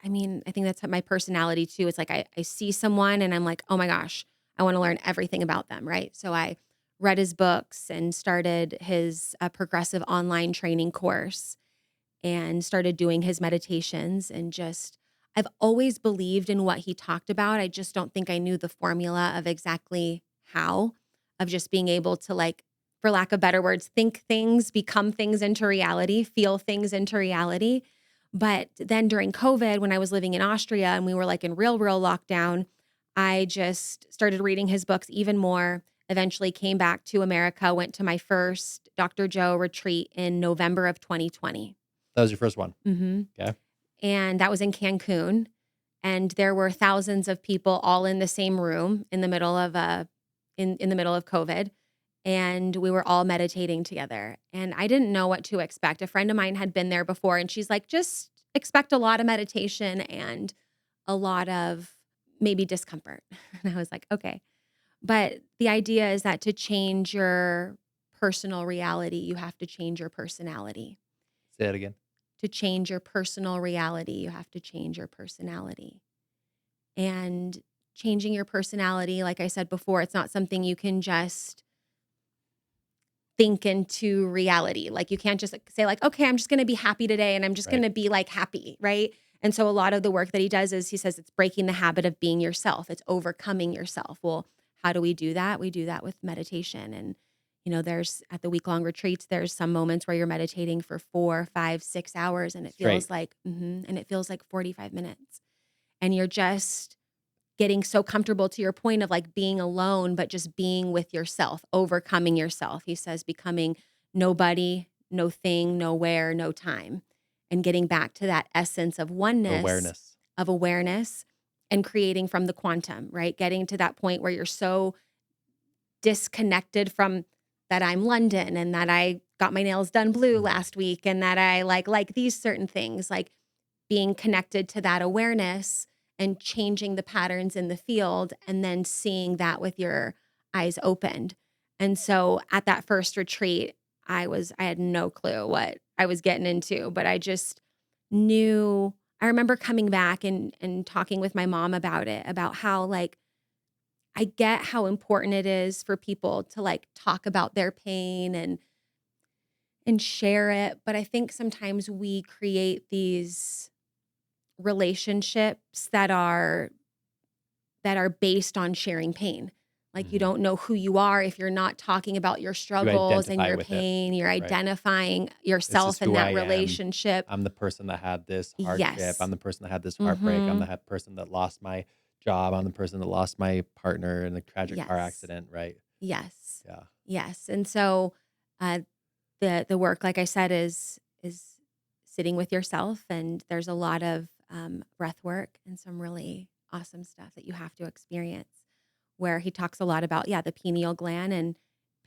Speaker 2: I think that's my personality too. It's like I see someone and I'm like, oh my gosh, I want to learn everything about them, right? So I read his books and started his progressive online training course and started doing his meditations and I've always believed in what he talked about. I just don't think I knew the formula of exactly how, of just being able to, for lack of better words, think things, become things into reality, feel things into reality. But then during COVID, when I was living in Austria and we were in real lockdown, I just started reading his books even more. Eventually came back to America, went to my first Dr. Joe retreat in November of 2020.
Speaker 1: That was your first one.
Speaker 2: Mm-hmm.
Speaker 1: Okay.
Speaker 2: And that was in Cancun. And there were thousands of people all in the same room in the middle of in the middle of COVID. And we were all meditating together. And I didn't know what to expect. A friend of mine had been there before and she's like, just expect a lot of meditation and a lot of maybe discomfort. And I was like, okay. But the idea is that to change your personal reality, you have to change your personality.
Speaker 1: Say it again.
Speaker 2: to change your personal reality, you have to change your personality. And changing your personality, like I said before, it's not something you can just think into reality. Like you can't just say like, okay, I'm just going to be happy today and I'm just going
Speaker 1: Right.
Speaker 2: to be like happy, right? And so a lot of the work that he does is he says it's breaking the habit of being yourself. It's overcoming yourself. Well, how do we do that? We do that with meditation. And, there's at the week-long retreats, there's some moments where you're meditating for 4, 5, 6 hours and it
Speaker 1: Straight.
Speaker 2: feels like, and it feels like 45 minutes. And you're just getting so comfortable to your point of like being alone, but just being with yourself, overcoming yourself. He says becoming nobody, no thing, nowhere, no time, and getting back to that essence of oneness,
Speaker 1: Awareness.
Speaker 2: of awareness, and creating from the quantum, right? Getting to that point where you're so disconnected from that I'm London and that I got my nails done blue last week and that I like these certain things, like being connected to that awareness and changing the patterns in the field and then seeing that with your eyes opened. And so at that first retreat, I had no clue what I was getting into, but I just knew. I remember coming back and talking with my mom about it, about how like I get how important it is for people to like talk about their pain and share it, but I think sometimes we create these relationships that are based on sharing pain. Like you
Speaker 1: Mhm.
Speaker 2: don't know who you are if you're not talking about your
Speaker 1: You
Speaker 2: struggles and
Speaker 1: identify
Speaker 2: your
Speaker 1: with it,
Speaker 2: pain. You're
Speaker 1: right?
Speaker 2: identifying
Speaker 1: This is
Speaker 2: yourself in
Speaker 1: who I
Speaker 2: that
Speaker 1: am.
Speaker 2: relationship.
Speaker 1: I'm the person that had this hardship.
Speaker 2: Yes.
Speaker 1: I'm the person that had this heartbreak. I'm the
Speaker 2: Mhm.
Speaker 1: person that lost my job. I'm the person that lost my partner in a tragic car
Speaker 2: Yes.
Speaker 1: accident, right?
Speaker 2: Yes.
Speaker 1: Yeah.
Speaker 2: Yes. And so uh the work, like I said, is sitting with yourself, and there's a lot of breath work and some really awesome stuff that you have to experience. Where he talks a lot about the pineal gland and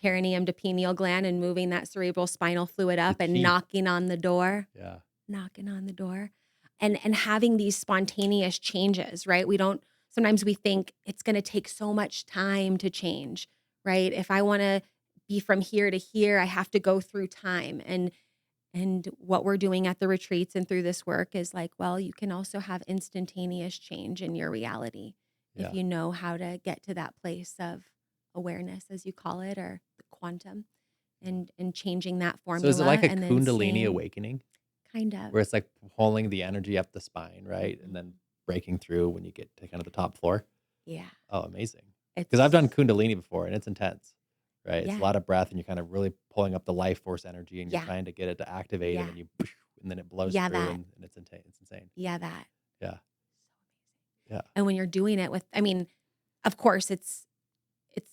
Speaker 2: perineum to pineal gland and moving that cerebral spinal fluid
Speaker 1: The
Speaker 2: up and
Speaker 1: chi. Yeah.
Speaker 2: knocking on the door, and having these spontaneous changes. Right? We don't. Sometimes we think it's going to take so much time to change. Right? If I want to be from here to here, I have to go through time. And what we're doing at the retreats and through this work is like, well, you can also have instantaneous change in your reality if
Speaker 1: Yeah.
Speaker 2: you know how to get to that place of awareness, as you call it, or the quantum,
Speaker 1: Yeah.
Speaker 2: and changing that
Speaker 1: So is it like
Speaker 2: formula
Speaker 1: a
Speaker 2: and then
Speaker 1: Kundalini
Speaker 2: seeing
Speaker 1: awakening
Speaker 2: kind of.
Speaker 1: where it's like pulling the energy up the spine, right? And then
Speaker 2: Mhm.
Speaker 1: breaking through when you get to kind of the top floor?
Speaker 2: Yeah.
Speaker 1: Oh, amazing. Because I've done
Speaker 2: It's
Speaker 1: Kundalini before and it's intense, right? It's a
Speaker 2: yeah.
Speaker 1: lot of breath and you're kind of really pulling up the life force energy and you're
Speaker 2: Yeah.
Speaker 1: trying to get it to activate and
Speaker 2: Yeah.
Speaker 1: then and then it blows
Speaker 2: Yeah,
Speaker 1: through
Speaker 2: that.
Speaker 1: and it's insane. It's insane.
Speaker 2: Yeah, that.
Speaker 1: Yeah. Yeah.
Speaker 2: And when you're doing it with, I mean, of course it's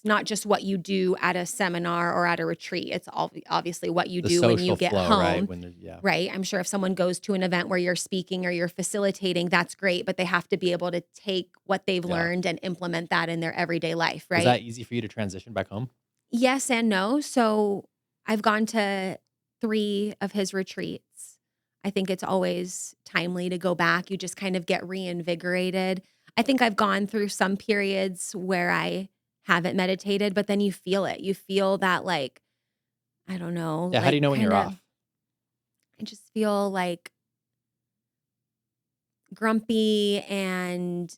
Speaker 2: not just what you do at a seminar or at a retreat. It's obviously what you
Speaker 1: The
Speaker 2: do when you
Speaker 1: social
Speaker 2: get
Speaker 1: flow, right?
Speaker 2: home,
Speaker 1: When there's, yeah.
Speaker 2: right? I'm sure if someone goes to an event where you're speaking or you're facilitating, that's great, but they have to be able to take what they've
Speaker 1: Yeah.
Speaker 2: learned and implement that in their everyday life,
Speaker 1: Was
Speaker 2: right?
Speaker 1: that easy for you to transition back home?
Speaker 2: Yes and no. So I've gone to 3 of his retreats. I think it's always timely to go back. You just kind of get reinvigorated. I think I've gone through some periods where I haven't meditated, but then you feel it. You feel that like, I don't know,
Speaker 1: Yeah. How do
Speaker 2: like
Speaker 1: you know when
Speaker 2: kind
Speaker 1: you're
Speaker 2: of,
Speaker 1: off?
Speaker 2: I just feel like grumpy and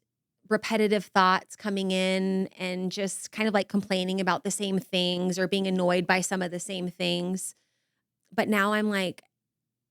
Speaker 2: repetitive thoughts coming in and just kind of like complaining about the same things or being annoyed by some of the same things. But now I'm like,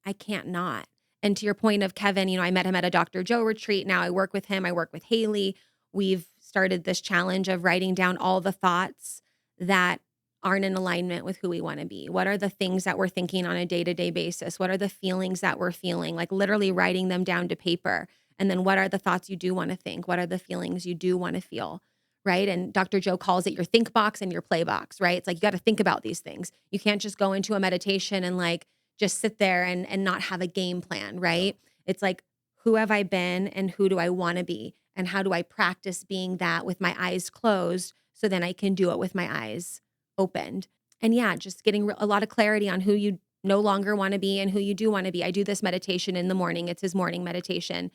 Speaker 2: I can't not. And to your point of Kevin, I met him at a Dr. Joe retreat. Now I work with him. I work with Haley. We've started this challenge of writing down all the thoughts that aren't in alignment with who we want to be. What are the things that we're thinking on a day-to-day basis? What are the feelings that we're feeling? Like literally writing them down to paper. And then what are the thoughts you do want to think? What are the feelings you do want to feel? Right. And Dr. Joe calls it your think box and your play box, right? It's like you got to think about these things. You can't just go into a meditation and like just sit there and not have a game plan,
Speaker 1: No.
Speaker 2: right? It's like, who have I been and who do I want to be? And how do I practice being that with my eyes closed so then I can do it with my eyes opened? And yeah, just getting a lot of clarity on who you no longer want to be and who you do want to be. I do this meditation in the morning. It's his morning meditation.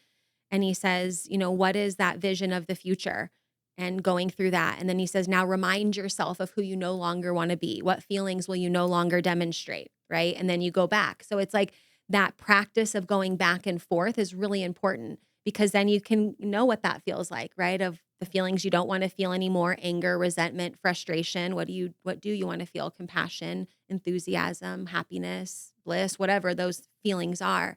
Speaker 2: And he says, what is that vision of the future? And going through that. And then he says, now remind yourself of who you no longer want to be. What feelings will you no longer demonstrate? Right. And then you go back. So it's like that practice of going back and forth is really important because then you can know what that feels like, right? Of the feelings you don't want to feel anymore, anger, resentment, frustration. What do you want to feel? Compassion, enthusiasm, happiness, bliss, whatever those feelings are.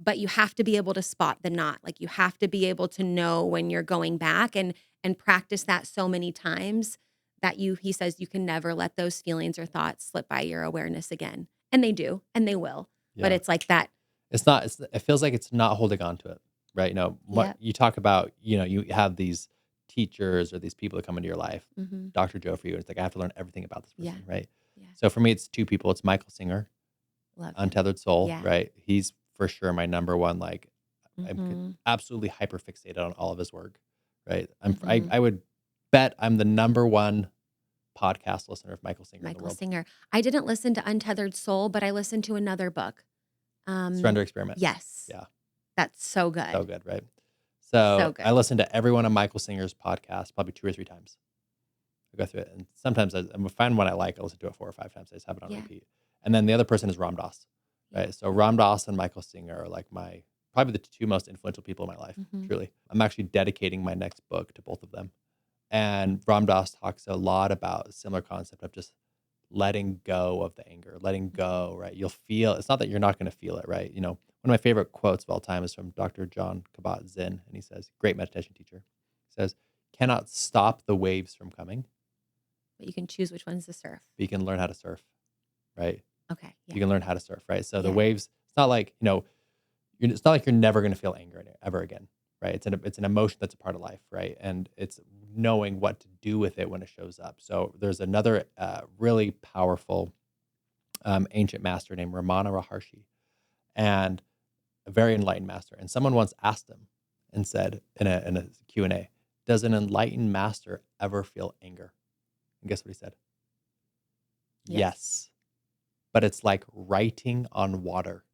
Speaker 2: But you have to be able to spot the knot. Like you have to be able to know when you're going back and practice that so many times that he says you can never let those feelings or thoughts slip by your awareness again. And they do, and they will. But
Speaker 1: Yeah.
Speaker 2: it's like that.
Speaker 1: It feels like it's not holding on to it, right? You know, what
Speaker 2: Yep.
Speaker 1: you talk about, you know, you have these teachers or these people that come into your life,
Speaker 2: Mm-hmm.
Speaker 1: Dr. Joe for you. It's like, I have to learn everything about this person,
Speaker 2: Yeah.
Speaker 1: right?
Speaker 2: Yeah.
Speaker 1: So for me, it's two people. It's Michael Singer,
Speaker 2: Love him.
Speaker 1: Untethered Soul,
Speaker 2: Yeah.
Speaker 1: right? He's for sure my number one. Like, I'm
Speaker 2: Mm-hmm.
Speaker 1: absolutely hyper fixated on all of his work, right?
Speaker 2: Mm-hmm.
Speaker 1: I would bet I'm the number one podcast listener of Michael Singer in the
Speaker 2: Michael
Speaker 1: world.
Speaker 2: Singer. I didn't listen to Untethered Soul, but I listened to another book.
Speaker 1: Surrender Experiment.
Speaker 2: Yes.
Speaker 1: Yeah.
Speaker 2: That's so good.
Speaker 1: So good, right?
Speaker 2: So
Speaker 1: So
Speaker 2: good.
Speaker 1: I listen to every one of Michael Singer's podcasts probably 2 or 3 times. I go through it, and sometimes I'm find one I like. I listen to it 4 or 5 times. I just have it on
Speaker 2: Yeah.
Speaker 1: repeat. And then the other person is Ram Dass, right?
Speaker 2: Yeah.
Speaker 1: So Ram Dass and Michael Singer are like probably the two most influential people in my life.
Speaker 2: Mhm.
Speaker 1: Truly, I'm actually dedicating my next book to both of them. And Ram Dass talks a lot about a similar concept of just letting go of the anger, letting go, right? You'll feel, it's not that you're not going to feel it, right? You know, one of my favorite quotes of all time is from Dr. John Kabat-Zinn, and he says, great meditation teacher, says, cannot stop the waves from coming,
Speaker 2: But you can choose which ones to surf.
Speaker 1: but you can learn how to surf, right?
Speaker 2: Okay. Yeah.
Speaker 1: You can learn how to surf, right? So the
Speaker 2: Yeah.
Speaker 1: waves, it's not like, you know, it's not like you're never going to feel anger ever again, right? It's an emotion that's a part of life, right? And it's knowing what to do with it when it shows up. So there's another really powerful ancient master named Ramana Maharshi, and a very enlightened master. And someone once asked him and said in a Q&A, does an enlightened master ever feel anger? And guess what he said? Yes. But it's like writing on water.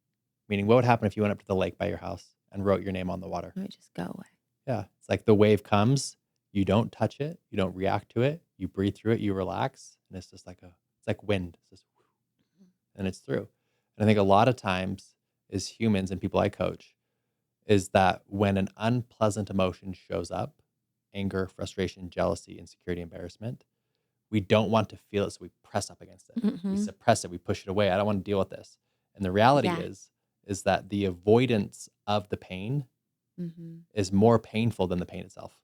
Speaker 1: Meaning, what would happen if you went up to the lake by your house and wrote your name on the water?
Speaker 2: It would just go away.
Speaker 1: Yeah. It's like the wave comes, you don't touch it, you don't react to it, you breathe through it, you relax, and it's just like it's like wind. It's just, and it's through. And I think a lot of times as humans and people I coach is that when an unpleasant emotion shows up, anger, frustration, jealousy, insecurity, embarrassment, we don't want to feel it, so we press up against it. We
Speaker 2: Mhm.
Speaker 1: suppress it, we push it away. I don't want to deal with this. And the reality
Speaker 2: Yeah.
Speaker 1: is that the avoidance of the pain
Speaker 2: Mhm.
Speaker 1: is more painful than the pain itself.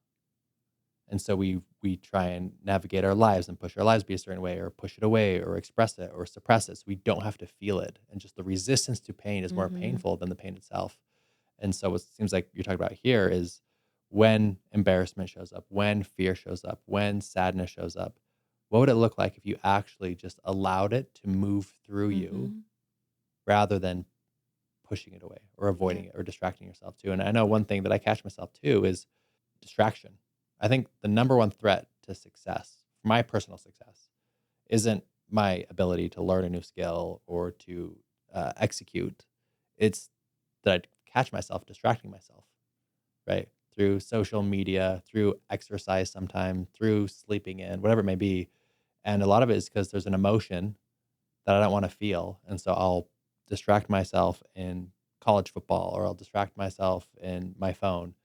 Speaker 1: And so we try and navigate our lives and push our lives to be a certain way, or push it away, or express it, or suppress it, so we don't have to feel it. And just the resistance to pain is more
Speaker 2: Mhm.
Speaker 1: painful than the pain itself. And so what seems like you're talking about here is when embarrassment shows up, when fear shows up, when sadness shows up, what would it look like if you actually just allowed it to move through you
Speaker 2: Mhm.
Speaker 1: rather than pushing it away or avoiding it or distracting yourself too? And I know one thing that I catch myself too is distraction. I think the number one threat to success, my personal success, isn't my ability to learn a new skill or to execute. It's that I catch myself distracting myself, right? Through social media, through exercise sometime, through sleeping in, whatever it may be. And a lot of it is because there's an emotion that I don't want to feel. And so I'll distract myself in college football, or I'll distract myself in my phone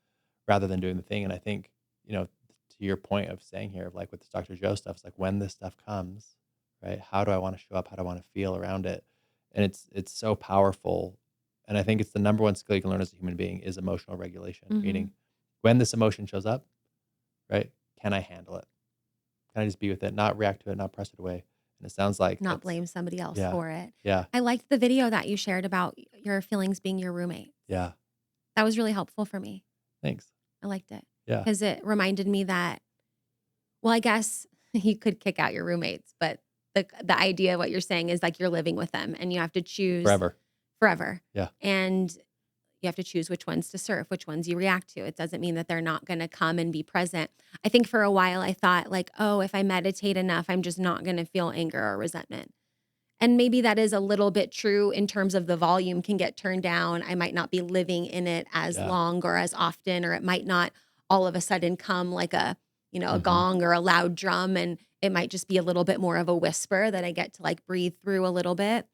Speaker 1: rather than doing the thing. And I think, you know, to your point of saying here, of like with this Dr. Joe stuff, it's like when this stuff comes, right? How do I want to show up? How do I want to feel around it? And it's so powerful. And I think it's the number one skill you can learn as a human being is emotional regulation.
Speaker 2: Mhm.
Speaker 1: Meaning when this emotion shows up, right? Can I handle it? Can I just be with it, not react to it, not press it away? And it sounds like
Speaker 2: Not blame somebody else
Speaker 1: yeah,
Speaker 2: for it.
Speaker 1: yeah,
Speaker 2: I liked the video that you shared about your feelings being your roommate.
Speaker 1: yeah.
Speaker 2: That was really helpful for me.
Speaker 1: Thanks.
Speaker 2: I liked it
Speaker 1: Yeah,
Speaker 2: because it reminded me that, well, I guess you could kick out your roommates, but the idea of what you're saying is like you're living with them and you have to choose
Speaker 1: forever. Yeah,
Speaker 2: And you have to choose which ones to surf, which ones you react to. It doesn't mean that they're not going to come and be present. I think for a while I thought like, oh, if I meditate enough, I'm just not going to feel anger or resentment. And maybe that is a little bit true in terms of the volume can get turned down. I might not be living in it as
Speaker 1: yeah.
Speaker 2: long or as often, or it might not all of a sudden come like a
Speaker 1: Mhm.
Speaker 2: gong or a loud drum. And it might just be a little bit more of a whisper that I get to like breathe through a little bit.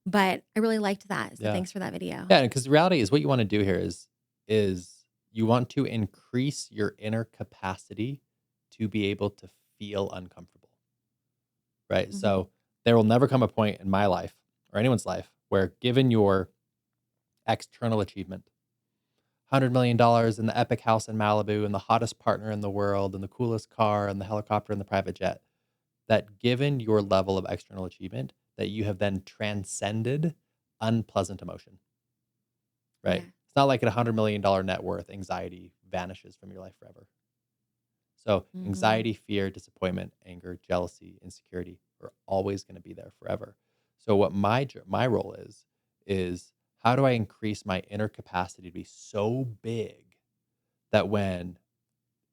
Speaker 2: But I really liked that. So
Speaker 1: Yeah.
Speaker 2: thanks for that video.
Speaker 1: Yeah, because the reality is what you wanna do here is you want to increase your inner capacity to be able to feel uncomfortable, right?
Speaker 2: Mhm.
Speaker 1: So, there will never come a point in my life or anyone's life where given your external achievement, $100 million in the epic house in Malibu and the hottest partner in the world and the coolest car and the helicopter and the private jet, that given your level of external achievement, that you have then transcended unpleasant emotion, right?
Speaker 2: Yeah.
Speaker 1: It's not like at $100 million net worth, anxiety vanishes from your life forever. So
Speaker 2: Mhm.
Speaker 1: anxiety, fear, disappointment, anger, jealousy, insecurity are always going to be there forever. So what my role is how do I increase my inner capacity to be so big that when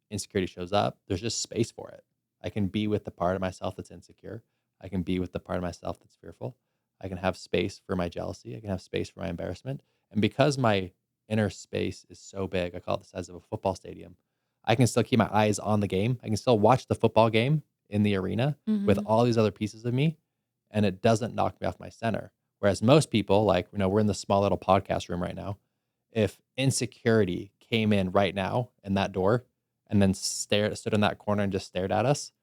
Speaker 1: insecurity shows up, there's just space for it. I can be with the part of myself that's insecure. I can be with the part of myself that's fearful. I can have space for my jealousy. I can have space for my embarrassment. And because my inner space is so big, I call it the size of a football stadium, I can still keep my eyes on the game. I can still watch the football game in the arena with
Speaker 2: Mhm.
Speaker 1: all these other pieces of me, and it doesn't knock me off my center. Whereas most people, like, we're in this small little podcast room right now. If insecurity came in right now in that door, and then stood in that corner and just stared at us,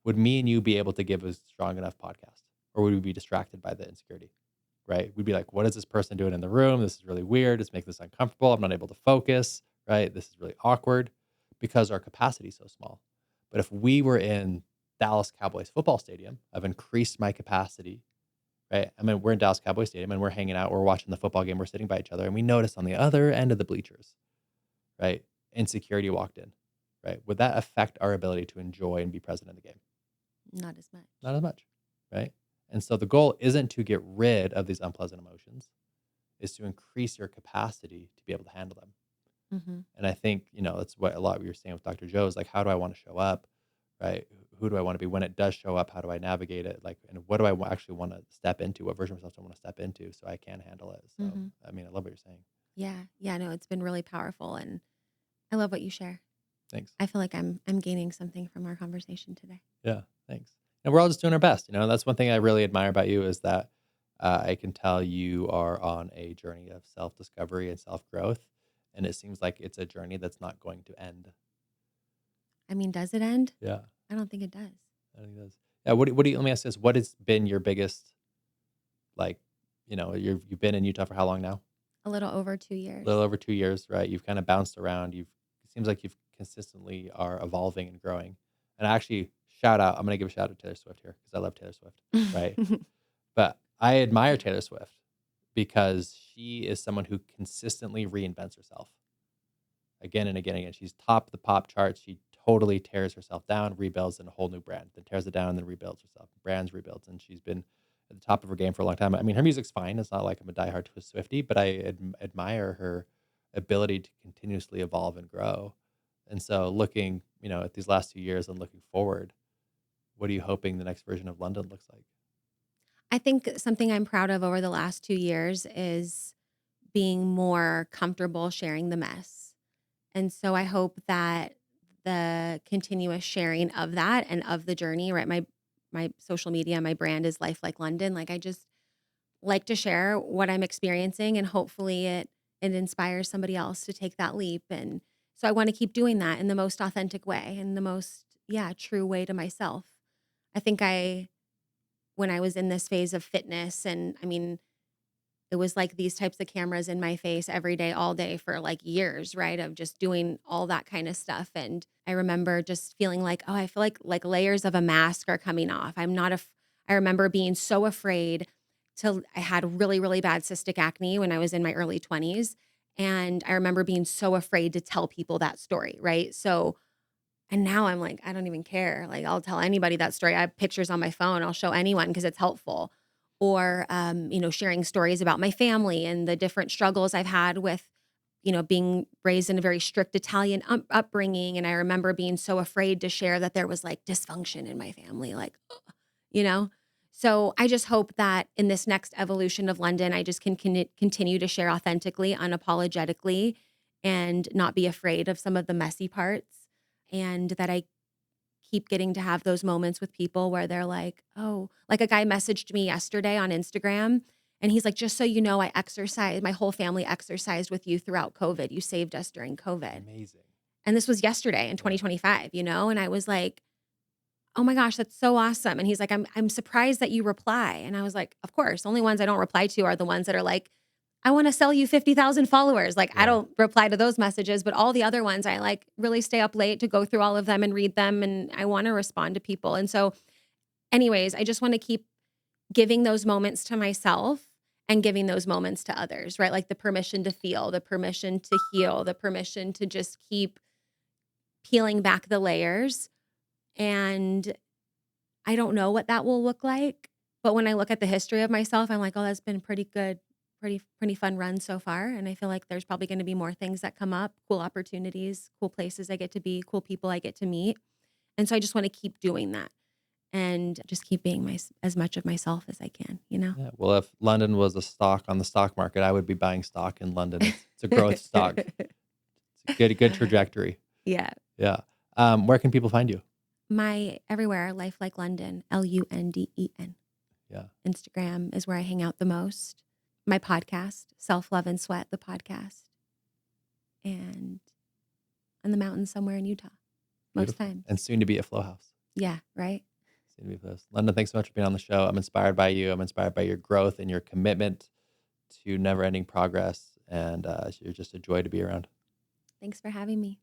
Speaker 1: would me and you be able to give a strong enough podcast? Or would we be distracted by the insecurity? Right? We'd be like, what is this person doing in the room? This is really weird. It's making this uncomfortable. I'm not able to focus. Right? This is really awkward because our capacity is so small. But if we were in Dallas Cowboys football stadium, I've increased my capacity. Right? I mean, we're in Dallas Cowboys Stadium and we're hanging out, we're watching the football game, we're sitting by each other, and we notice on the other end of the bleachers, right? Insecurity walked in, right? Would that affect our ability to enjoy and be present in the game?
Speaker 2: Not as much.
Speaker 1: Not as much, right? And so the goal isn't to get rid of these unpleasant emotions, is to increase your capacity to be able to handle them.
Speaker 2: Mhm.
Speaker 1: And I think, that's what a lot we were saying with Dr. Joe is like, how do I want to show up? Right? Who do I want to be when it does show up? How do I navigate it? Like, and what do I actually want to step into? What version of myself do I want to step into so I can handle it? So,
Speaker 2: Mhm.
Speaker 1: I mean, I love what you're saying.
Speaker 2: Yeah. Yeah, no, it's been really powerful and I love what you share.
Speaker 1: Thanks.
Speaker 2: I feel like I'm gaining something from our conversation today.
Speaker 1: Yeah, thanks. And we're all just doing our best. That's one thing I really admire about you is that I can tell you are on a journey of self discovery and self growth. And it seems like it's a journey that's not going to end.
Speaker 2: I mean, does it end?
Speaker 1: Yeah,
Speaker 2: I don't think it does.
Speaker 1: I think it does. Yeah. What do you, let me ask this. What has been your biggest, like, you've been in Utah for how long now?
Speaker 2: A little over 2
Speaker 1: A little
Speaker 2: years.
Speaker 1: over 2 years, right? You've kind of bounced around. It seems like you've consistently are evolving and growing. And I actually I'm going to give a shout out to Taylor Swift here because I love Taylor Swift, right? But I admire Taylor Swift because she is someone who consistently reinvents herself again and again and again. She's top of the pop charts. She totally tears herself down, rebuilds in a whole new brand, then tears it down, and then rebuilds herself. Brands rebuilds, and she's been at the top of her game for a long time. I mean, her music's fine. It's not like I'm a diehard Swiftie, but I admire her ability to continuously evolve and grow. And so, looking, at these last 2 years and looking forward, what are you hoping the next version of London looks like?
Speaker 2: I think something I'm proud of over the last 2 years is being more comfortable sharing the mess. And so I hope that the continuous sharing of that and of the journey, right? My social media, my brand is Life Like Lunden. Like I just like to share what I'm experiencing and hopefully it inspires somebody else to take that leap. And so I want to keep doing that in the most authentic way and the most, yeah, true way to myself. I think when I was in this phase of fitness and I mean, it was like these types of cameras in my face every day, all day for like years, right? Of just doing all that kind of stuff. And I remember just feeling like, oh, I feel like layers of a mask are coming off. I remember being so afraid I had really, really bad cystic acne when I was in my early 20s. And I remember being so afraid to tell people that story, right? So, and now I'm like, I don't even care. Like, I'll tell anybody that story. I have pictures on my phone. I'll show anyone because it's helpful. Or, sharing stories about my family and the different struggles I've had with, being raised in a very strict Italian upbringing. And I remember being so afraid to share that there was like dysfunction in my family, like, you know? So I just hope that in this next evolution of London, I just can continue to share authentically, unapologetically, and not be afraid of some of the messy parts and that I keep getting to have those moments with people where they're like, "Oh," like a guy messaged me yesterday on Instagram And he's like, just so you know, I exercised, my whole family exercised with you throughout COVID. You saved us during COVID.
Speaker 1: Amazing.
Speaker 2: And this was yesterday in 2025, you know? And I was like, oh my gosh, that's so awesome. And he's like, I'm surprised that you reply. And I was like, of course, only ones I don't reply to are the ones that are like, I want to sell you 50,000 followers. Like, I
Speaker 1: Yeah.
Speaker 2: don't reply to those messages, but all the other ones, I like really stay up late to go through all of them and read them. And I want to respond to people. And so anyways, I just want to keep giving those moments to myself and giving those moments to others, right? Like the permission to feel, the permission to heal, the permission to just keep peeling back the layers. And I don't know what that will look like, but when I look at the history of myself, I'm like, oh, that's been pretty good, pretty fun run so far. And I feel like there's probably going to be more things that come up, cool opportunities, cool places I get to be, cool people I get to meet. And so I just want to keep doing that and just keep being as much of myself as I can, you know?
Speaker 1: Yeah. Well, if London was a stock on the stock market, I would be buying stock in London. It's a growth stock. It's a good trajectory.
Speaker 2: Yeah.
Speaker 1: Yeah. Where can people find you?
Speaker 2: My everywhere, Life Like Lunden, Lunden.
Speaker 1: Yeah.
Speaker 2: Instagram is where I hang out the most. My podcast, Self Love and Sweat, the podcast. And on the mountains somewhere in Utah, most
Speaker 1: Beautiful.
Speaker 2: times.
Speaker 1: And soon to be at Flow House.
Speaker 2: Yeah, right?
Speaker 1: Soon to be at Flow House. London, thanks so much for being on the show. I'm inspired by you. I'm inspired by your growth and your commitment to never-ending progress. And you're just a joy to be around.
Speaker 2: Thanks for having me.